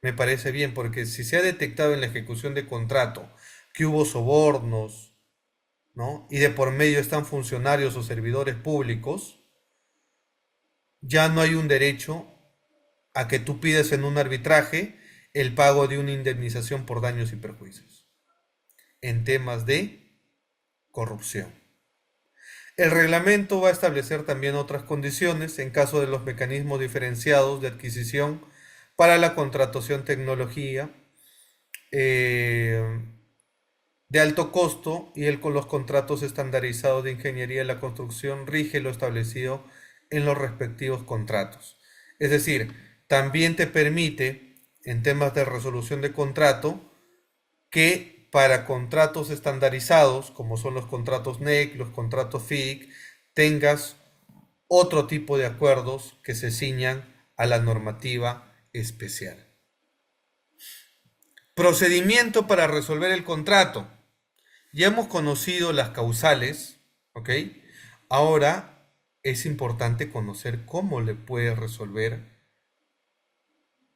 Me parece bien, porque si se ha detectado en la ejecución de contrato que hubo sobornos, ¿no? Y de por medio están funcionarios o servidores públicos, ya no hay un derecho a que tú pidas en un arbitraje el pago de una indemnización por daños y perjuicios en temas de corrupción. El reglamento va a establecer también otras condiciones en caso de los mecanismos diferenciados de adquisición para la contratación tecnología de alto costo y con los contratos estandarizados de ingeniería de la construcción rige lo establecido en los respectivos contratos. Es decir, también te permite en temas de resolución de contrato que para contratos estandarizados, como son los contratos NEC, los contratos FIC, tengas otro tipo de acuerdos que se ciñan a la normativa especial. Procedimiento para resolver el contrato. Ya hemos conocido las causales, ¿ok? Ahora es importante conocer cómo le puedes resolver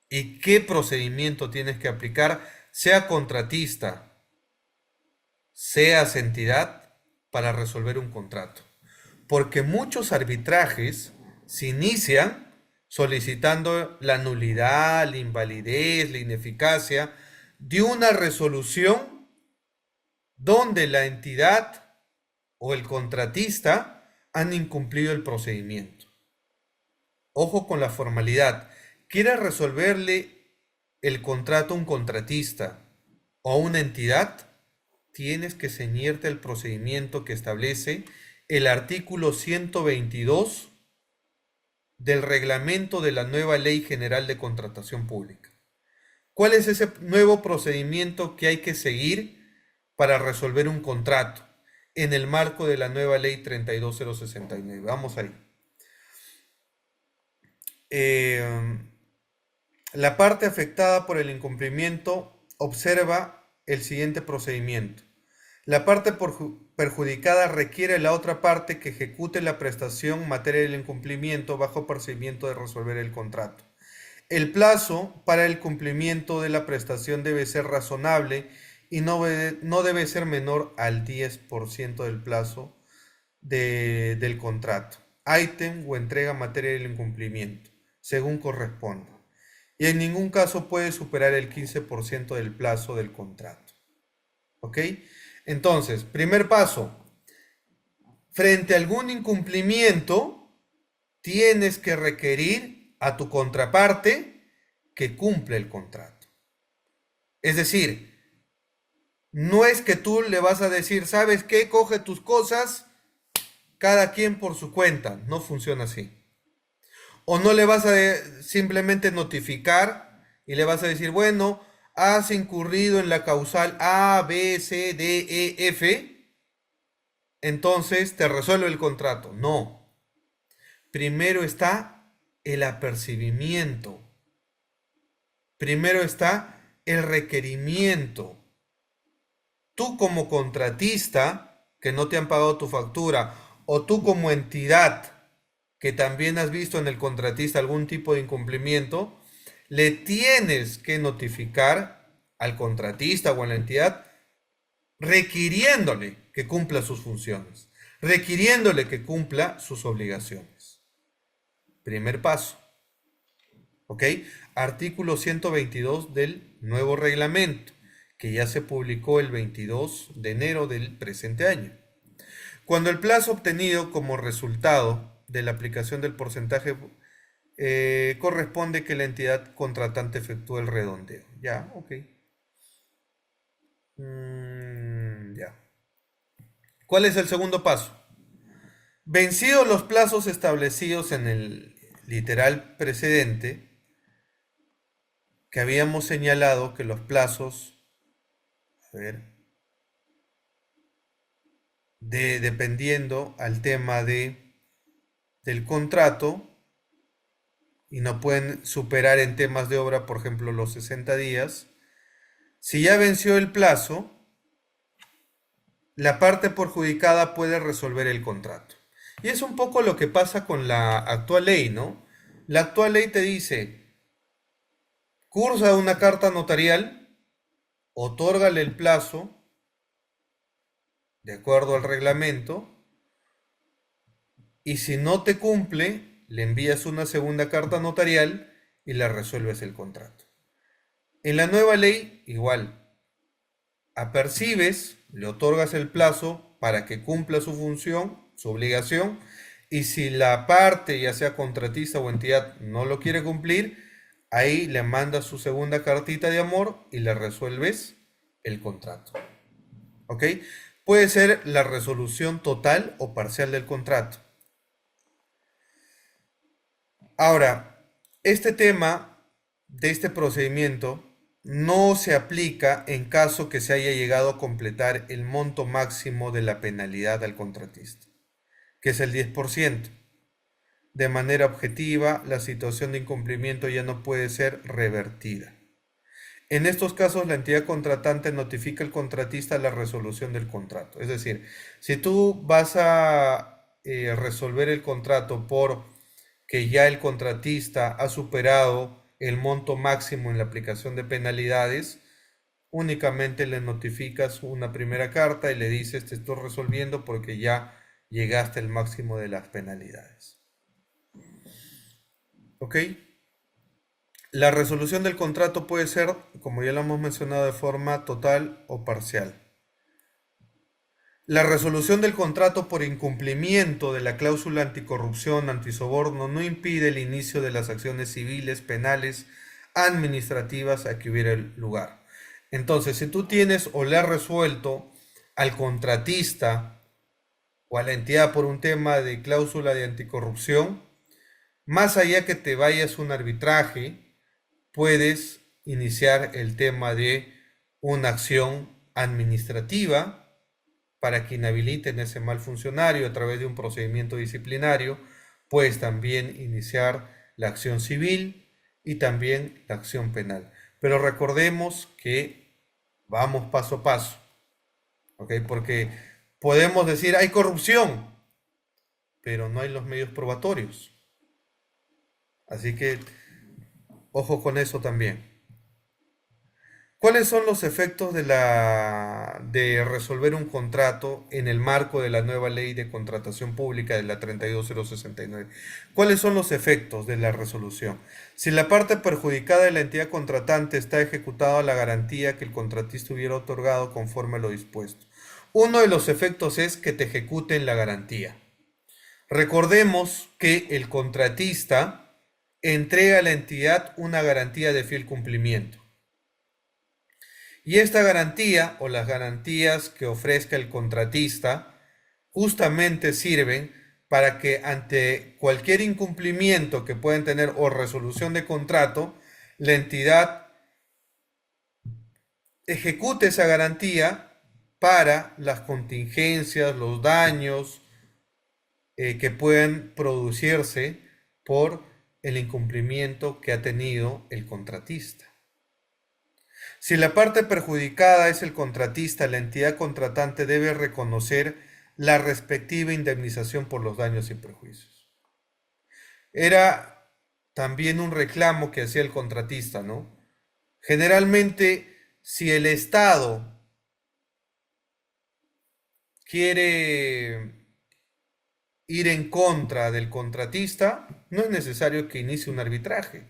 y qué procedimiento tienes que aplicar, sea contratista, seas entidad, para resolver un contrato. Porque muchos arbitrajes se inician solicitando la nulidad, la invalidez, la ineficacia de una resolución donde la entidad o el contratista han incumplido el procedimiento. Ojo con la formalidad. ¿Quieres resolverle el contrato a un contratista o a una entidad? Tienes que ceñirte al procedimiento que establece el artículo 122 del reglamento de la nueva Ley General de Contratación Pública. ¿Cuál es ese nuevo procedimiento que hay que seguir para resolver un contrato en el marco de la nueva Ley 32069? Vamos ahí. La parte afectada por el incumplimiento observa el siguiente procedimiento. La parte perjudicada requiere a la otra parte que ejecute la prestación en materia del incumplimiento bajo procedimiento de resolver el contrato. El plazo para el cumplimiento de la prestación debe ser razonable y no debe ser menor al 10% del plazo del contrato, ítem o entrega en materia del incumplimiento, según corresponda. Y en ningún caso puede superar el 15% del plazo del contrato. ¿Ok? Entonces, primer paso, frente a algún incumplimiento, tienes que requerir a tu contraparte que cumpla el contrato. Es decir, no es que tú le vas a decir, ¿sabes qué? Coge tus cosas, cada quien por su cuenta. No funciona así. O no le vas a simplemente notificar y le vas a decir, bueno, has incurrido en la causal A, B, C, D, E, F, entonces te resuelve el contrato. No. primero está el apercibimiento, primero está el requerimiento. Tú como contratista, que no te han pagado tu factura, o tú como entidad, que también has visto en el contratista algún tipo de incumplimiento, le tienes que notificar al contratista o a la entidad requiriéndole que cumpla sus funciones, requiriéndole que cumpla sus obligaciones. Primer paso. ¿Ok? Artículo 122 del nuevo reglamento, que ya se publicó el 22 de enero del presente año. Cuando el plazo obtenido como resultado de la aplicación del porcentaje corresponde que la entidad contratante efectúe el redondeo. Ya, ok. Ya. ¿Cuál es el segundo paso? Vencidos los plazos establecidos en el literal precedente, que habíamos señalado que los plazos, a ver, dependiendo al tema del contrato, y no pueden superar en temas de obra, por ejemplo, los 60 días. Si ya venció el plazo, la parte perjudicada puede resolver el contrato. Y es un poco lo que pasa con la actual ley, ¿no? La actual ley te dice, cursa una carta notarial, otórgale el plazo, de acuerdo al reglamento, y si no te cumple, le envías una segunda carta notarial y le resuelves el contrato. En la nueva ley, igual, apercibes, le otorgas el plazo para que cumpla su función, su obligación, y si la parte, ya sea contratista o entidad, no lo quiere cumplir, ahí le mandas su segunda cartita de amor y le resuelves el contrato. ¿Ok? Puede ser la resolución total o parcial del contrato. Ahora, este tema de este procedimiento no se aplica en caso que se haya llegado a completar el monto máximo de la penalidad al contratista, que es el 10%. De manera objetiva, la situación de incumplimiento ya no puede ser revertida. En estos casos, la entidad contratante notifica al contratista la resolución del contrato. Es decir, si tú vas a resolver el contrato por que ya el contratista ha superado el monto máximo en la aplicación de penalidades, únicamente le notificas una primera carta y le dices te estoy resolviendo porque ya llegaste al máximo de las penalidades. ¿Ok? La resolución del contrato puede ser, como ya lo hemos mencionado, de forma total o parcial. La resolución del contrato por incumplimiento de la cláusula anticorrupción, antisoborno, no impide el inicio de las acciones civiles, penales, administrativas a que hubiera lugar. Entonces, si tú tienes o le has resuelto al contratista o a la entidad por un tema de cláusula de anticorrupción, más allá que te vayas a un arbitraje, puedes iniciar el tema de una acción administrativa para que inhabiliten ese mal funcionario a través de un procedimiento disciplinario. Puedes también iniciar la acción civil y también la acción penal. Pero recordemos que vamos paso a paso, ¿ok? Porque podemos decir hay corrupción, pero no hay los medios probatorios. Así que ojo con eso también. ¿Cuáles son los efectos de resolver un contrato en el marco de la nueva ley de contratación pública de la 32069? ¿Cuáles son los efectos de la resolución? Si la parte perjudicada de la entidad contratante está ejecutada la garantía que el contratista hubiera otorgado conforme a lo dispuesto. Uno de los efectos es que te ejecuten la garantía. Recordemos que el contratista entrega a la entidad una garantía de fiel cumplimiento. Y esta garantía o las garantías que ofrezca el contratista justamente sirven para que ante cualquier incumplimiento que puedan tener o resolución de contrato, la entidad ejecute esa garantía para las contingencias, los daños que puedan producirse por el incumplimiento que ha tenido el contratista. Si la parte perjudicada es el contratista, la entidad contratante debe reconocer la respectiva indemnización por los daños y perjuicios. Era también un reclamo que hacía el contratista, ¿no? Generalmente, si el Estado quiere ir en contra del contratista, no es necesario que inicie un arbitraje.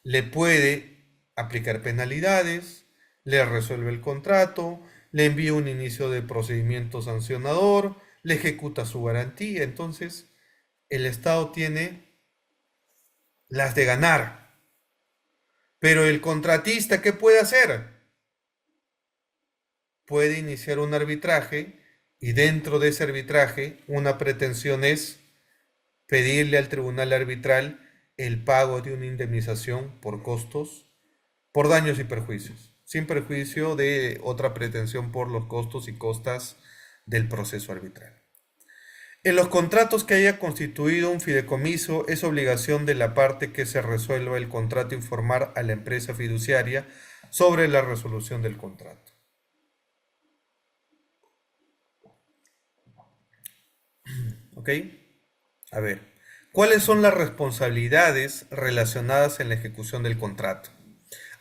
Le puede aplicar penalidades, le resuelve el contrato, le envía un inicio de procedimiento sancionador, le ejecuta su garantía. Entonces, el Estado tiene las de ganar. Pero el contratista, ¿qué puede hacer? Puede iniciar un arbitraje y dentro de ese arbitraje una pretensión es pedirle al tribunal arbitral el pago de una indemnización por costos, por daños y perjuicios, sin perjuicio de otra pretensión por los costos y costas del proceso arbitral. En los contratos que haya constituido un fideicomiso, es obligación de la parte que se resuelva el contrato informar a la empresa fiduciaria sobre la resolución del contrato. ¿Ok? A ver, ¿cuáles son las responsabilidades relacionadas en la ejecución del contrato?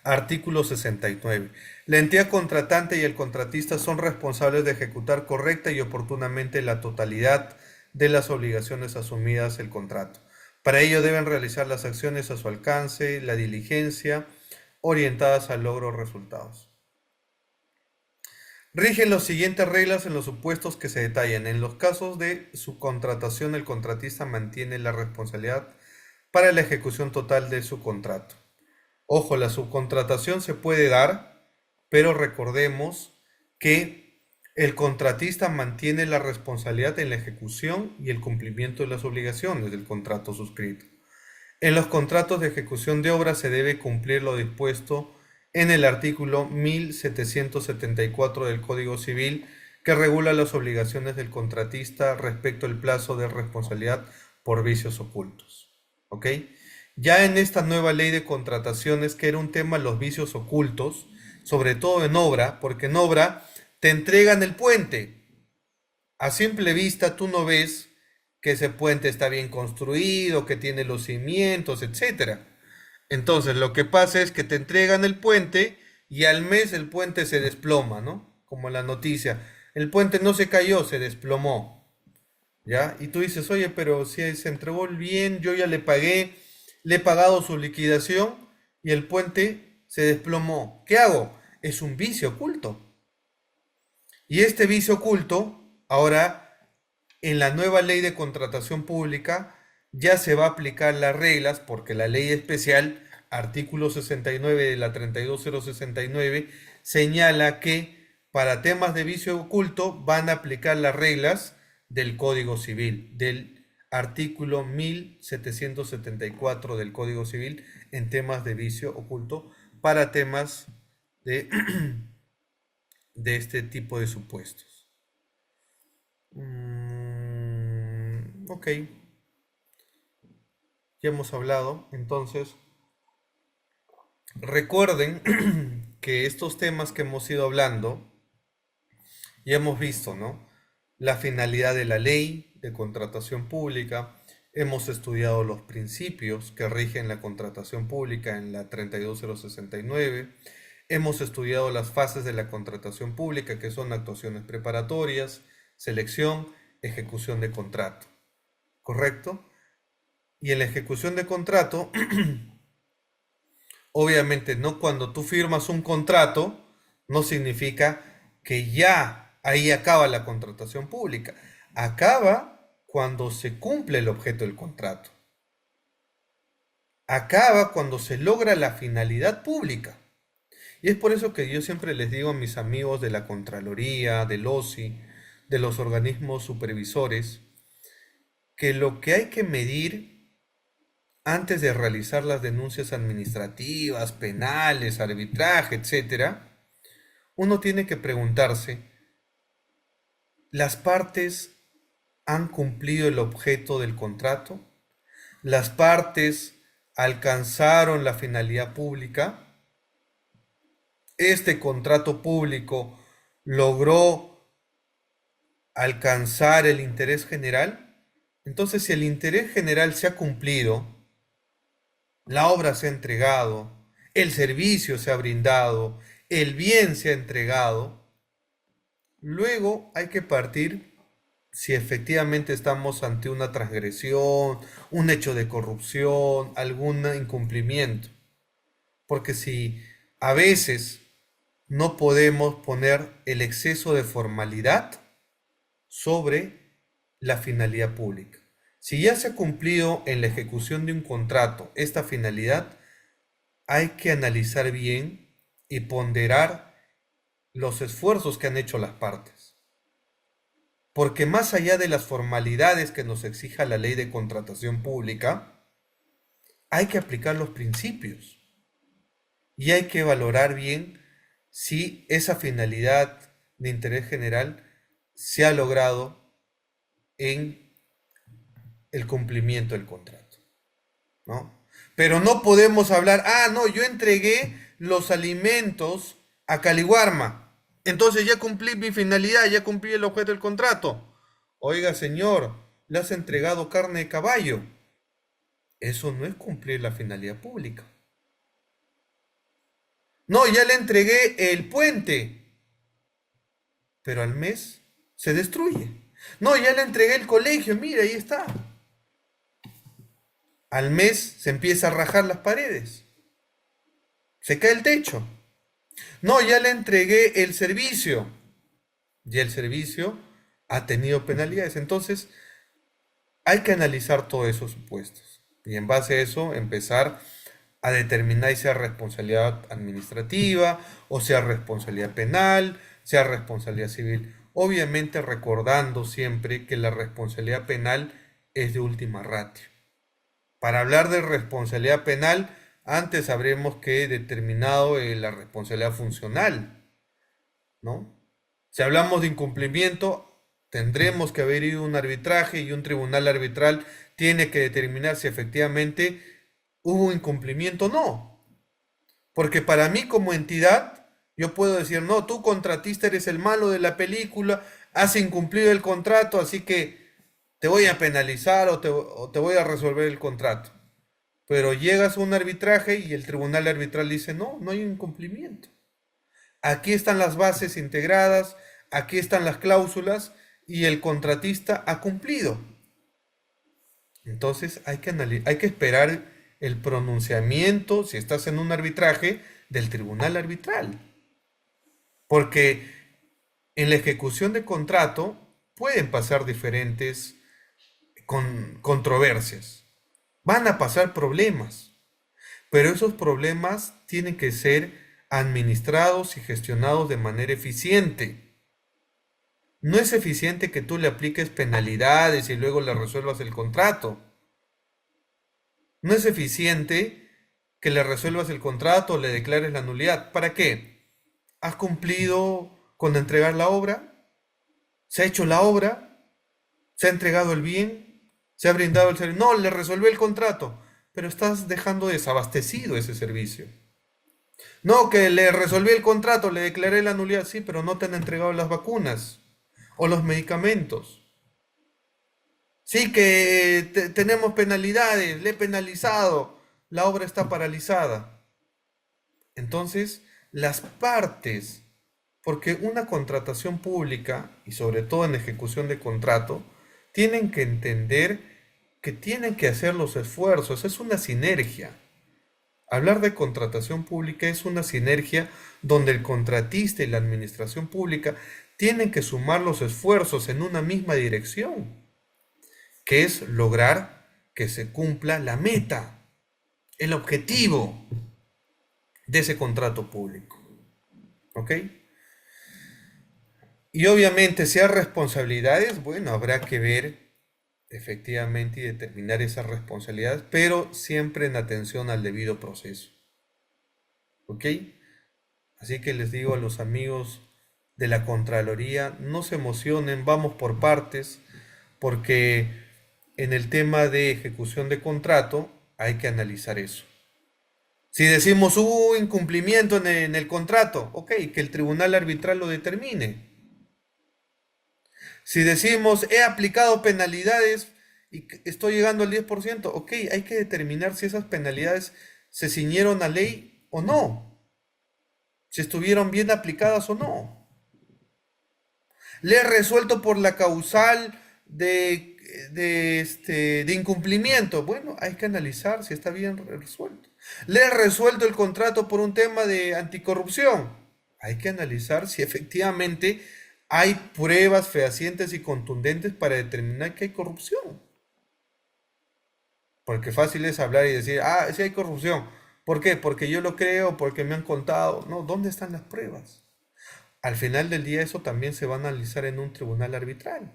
Artículo 69. La entidad contratante y el contratista son responsables de ejecutar correcta y oportunamente la totalidad de las obligaciones asumidas el contrato. Para ello deben realizar las acciones a su alcance, la diligencia, orientadas al logro de resultados. Rigen las siguientes reglas en los supuestos que se detallan. En los casos de subcontratación, el contratista mantiene la responsabilidad para la ejecución total de su contrato. Ojo, la subcontratación se puede dar, pero recordemos que el contratista mantiene la responsabilidad en la ejecución y el cumplimiento de las obligaciones del contrato suscrito. En los contratos de ejecución de obra se debe cumplir lo dispuesto en el artículo 1774 del Código Civil, que regula las obligaciones del contratista respecto al plazo de responsabilidad por vicios ocultos. ¿Ok? Ya en esta nueva ley de contrataciones, que era un tema los vicios ocultos, sobre todo en obra, porque en obra te entregan el puente. A simple vista tú no ves que ese puente está bien construido, que tiene los cimientos, etcétera. Entonces, lo que pasa es que te entregan el puente y al mes el puente se desploma, ¿no? Como la noticia. El puente no se cayó, se desplomó, ¿ya? Y tú dices, oye, pero si se entregó bien, yo ya le pagué, le he pagado su liquidación y el puente se desplomó. ¿Qué hago? Es un vicio oculto. Y este vicio oculto, ahora, en la nueva ley de contratación pública, ya se va a aplicar las reglas, porque la ley especial, artículo 69 de la 32069, señala que para temas de vicio oculto van a aplicar las reglas del Código Civil, del artículo 1774 del Código Civil en temas de vicio oculto, para temas de, de este tipo de supuestos. Ok, ya hemos hablado, entonces recuerden que estos temas que hemos ido hablando, ya hemos visto, ¿no? La finalidad de la ley de contratación pública, hemos estudiado los principios que rigen la contratación pública en la 32069, hemos estudiado las fases de la contratación pública, que son actuaciones preparatorias, selección, ejecución de contrato, ¿correcto? Y en la ejecución de contrato, obviamente, no, cuando tú firmas un contrato, no significa que ya ahí acaba la contratación pública. Acaba cuando se cumple el objeto del contrato. Acaba cuando se logra la finalidad pública. Y es por eso que yo siempre les digo a mis amigos de la Contraloría, del OSI, de los organismos supervisores, que lo que hay que medir antes de realizar las denuncias administrativas, penales, arbitraje, etcétera, uno tiene que preguntarse, ¿las partes han cumplido el objeto del contrato, las partes alcanzaron la finalidad pública, este contrato público logró alcanzar el interés general. Entonces, si el interés general se ha cumplido, la obra se ha entregado, el servicio se ha brindado, el bien se ha entregado, luego hay que partir si efectivamente estamos ante una transgresión, un hecho de corrupción, algún incumplimiento. Porque si a veces no podemos poner el exceso de formalidad sobre la finalidad pública. Si ya se ha cumplido en la ejecución de un contrato esta finalidad, hay que analizar bien y ponderar los esfuerzos que han hecho las partes. Porque más allá de las formalidades que nos exija la ley de contratación pública, hay que aplicar los principios y hay que valorar bien si esa finalidad de interés general se ha logrado en el cumplimiento del contrato, ¿no? Pero no podemos hablar, no, yo entregué los alimentos a Caliwarma, entonces ya cumplí mi finalidad, ya cumplí el objeto del contrato. Oiga, señor, le has entregado carne de caballo. Eso no es cumplir la finalidad pública. No, ya le entregué el puente, pero al mes se destruye. No, ya le entregué el colegio, mira, ahí está. Al mes se empieza a rajar las paredes, se cae el techo. No, ya le entregué el servicio, y el servicio ha tenido penalidades. Entonces, hay que analizar todos esos supuestos y en base a eso empezar a determinar si sea responsabilidad administrativa o sea responsabilidad penal, sea responsabilidad civil. Obviamente recordando siempre que la responsabilidad penal es de última ratio. Para hablar de responsabilidad penal, antes habremos que determinado la responsabilidad funcional, ¿no? Si hablamos de incumplimiento, tendremos que haber ido a un arbitraje y un tribunal arbitral tiene que determinar si efectivamente hubo incumplimiento o no. Porque para mí como entidad, yo puedo decir, no, tú contratista eres el malo de la película, has incumplido el contrato, así que te voy a penalizar o te voy a resolver el contrato. Pero llegas a un arbitraje y el tribunal arbitral dice, no, no hay incumplimiento. Aquí están las bases integradas, aquí están las cláusulas y el contratista ha cumplido. Entonces hay que esperar el pronunciamiento, si estás en un arbitraje, del tribunal arbitral. Porque en la ejecución de contrato pueden pasar diferentes controversias. Van a pasar problemas, pero esos problemas tienen que ser administrados y gestionados de manera eficiente. No es eficiente que tú le apliques penalidades y luego le resuelvas el contrato. No es eficiente que le resuelvas el contrato o le declares la nulidad. ¿Para qué? ¿Has cumplido con entregar la obra? ¿Se ha hecho la obra? ¿Se ha entregado el bien? ¿Se ha brindado el servicio? No, le resolví el contrato, pero estás dejando desabastecido ese servicio. No, que le resolví el contrato, le declaré la nulidad, sí, pero no te han entregado las vacunas o los medicamentos. Sí, que tenemos penalidades, le he penalizado, la obra está paralizada. Entonces, las partes, porque una contratación pública, y sobre todo en ejecución de contrato, tienen que entender que tienen que hacer los esfuerzos, es una sinergia. Hablar de contratación pública es una sinergia donde el contratista y la administración pública tienen que sumar los esfuerzos en una misma dirección, que es lograr que se cumpla la meta, el objetivo de ese contrato público. ¿Ok? Y obviamente, si hay responsabilidades, bueno, habrá que ver efectivamente y determinar esas responsabilidades, pero siempre en atención al debido proceso. ¿Ok? Así que les digo a los amigos de la Contraloría, no se emocionen, vamos por partes. porque en el tema de ejecución de contrato hay que analizar eso. Si decimos hubo incumplimiento en el contrato, ok, que el tribunal arbitral lo determine. Si decimos he aplicado penalidades y estoy llegando al 10%, ok, hay que determinar si esas penalidades se ciñeron a ley o no, si estuvieron bien aplicadas o no. Le he resuelto por la causal de incumplimiento. Bueno, hay que analizar si está bien resuelto. Le he resuelto el contrato por un tema de anticorrupción. Hay que analizar si efectivamente hay pruebas fehacientes y contundentes para determinar que hay corrupción. Porque fácil es hablar y decir, ah, sí hay corrupción. ¿Por qué? Porque yo lo creo, porque me han contado. No, ¿dónde están las pruebas? Al final del día eso también se va a analizar en un tribunal arbitral.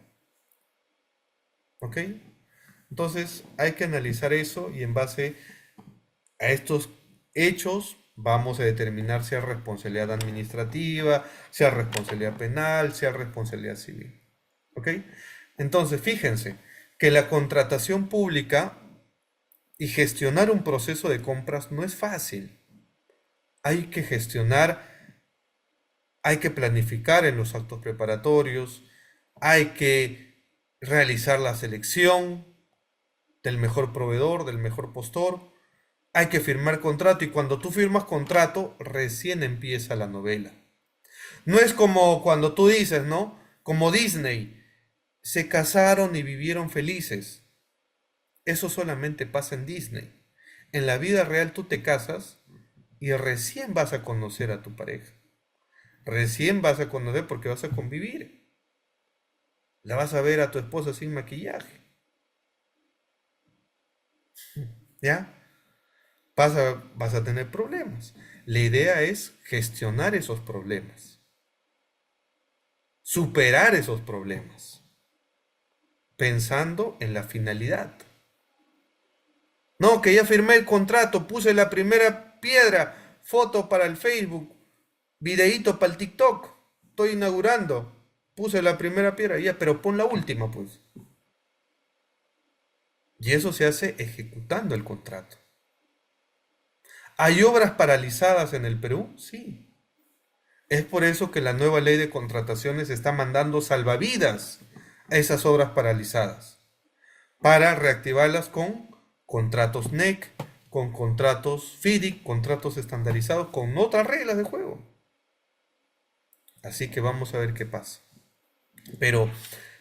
¿Ok? Entonces hay que analizar eso y en base a estos hechos vamos a determinar si hay responsabilidad administrativa, si hay responsabilidad penal, si hay responsabilidad civil. ¿Ok? Entonces fíjense que la contratación pública y gestionar un proceso de compras no es fácil. Hay que gestionar, hay que planificar en los actos preparatorios, hay que realizar la selección del mejor proveedor, del mejor postor, hay que firmar contrato y cuando tú firmas contrato recién empieza la novela. No es como cuando tú dices, ¿no? Como Disney, se casaron y vivieron felices. Eso solamente pasa en Disney. En la vida real tú te casas y recién vas a conocer a tu pareja. Recién vas a conocer porque vas a convivir. La vas a ver a tu esposa sin maquillaje. ¿Ya? Vas a tener problemas. La idea es gestionar esos problemas, superar esos problemas, pensando en la finalidad. No, que ya firmé el contrato, puse la primera piedra, foto para el Facebook, videíto para el TikTok, estoy inaugurando, puse la primera piedra, ya, pero pon la última, pues. Y eso se hace ejecutando el contrato. ¿Hay obras paralizadas en el Perú? Sí. Es por eso que la nueva ley de contrataciones está mandando salvavidas a esas obras paralizadas, para reactivarlas con contratos NEC, con contratos FIDIC, contratos estandarizados, con otras reglas de juego. Así que vamos a ver qué pasa. Pero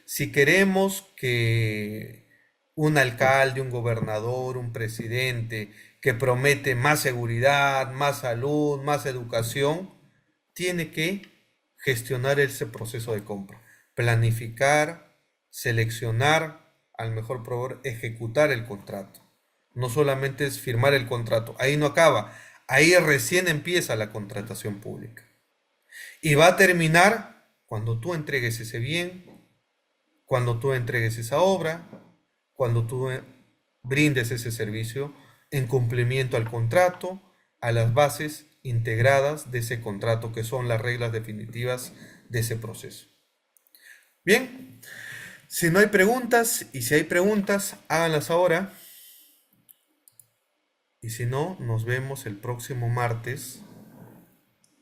si queremos que un alcalde, un gobernador, un presidente que promete más seguridad, más salud, más educación, tiene que gestionar ese proceso de compra, planificar, seleccionar al mejor proveedor, ejecutar el contrato. No solamente es firmar el contrato, ahí no acaba, ahí recién empieza la contratación pública. Y va a terminar cuando tú entregues ese bien, cuando tú entregues esa obra, cuando tú brindes ese servicio en cumplimiento al contrato, a las bases integradas de ese contrato, que son las reglas definitivas de ese proceso. Bien, si no hay preguntas, y si hay preguntas, háganlas ahora. Y si no, nos vemos el próximo martes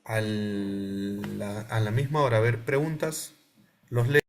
a la misma hora. A ver, preguntas, los leo.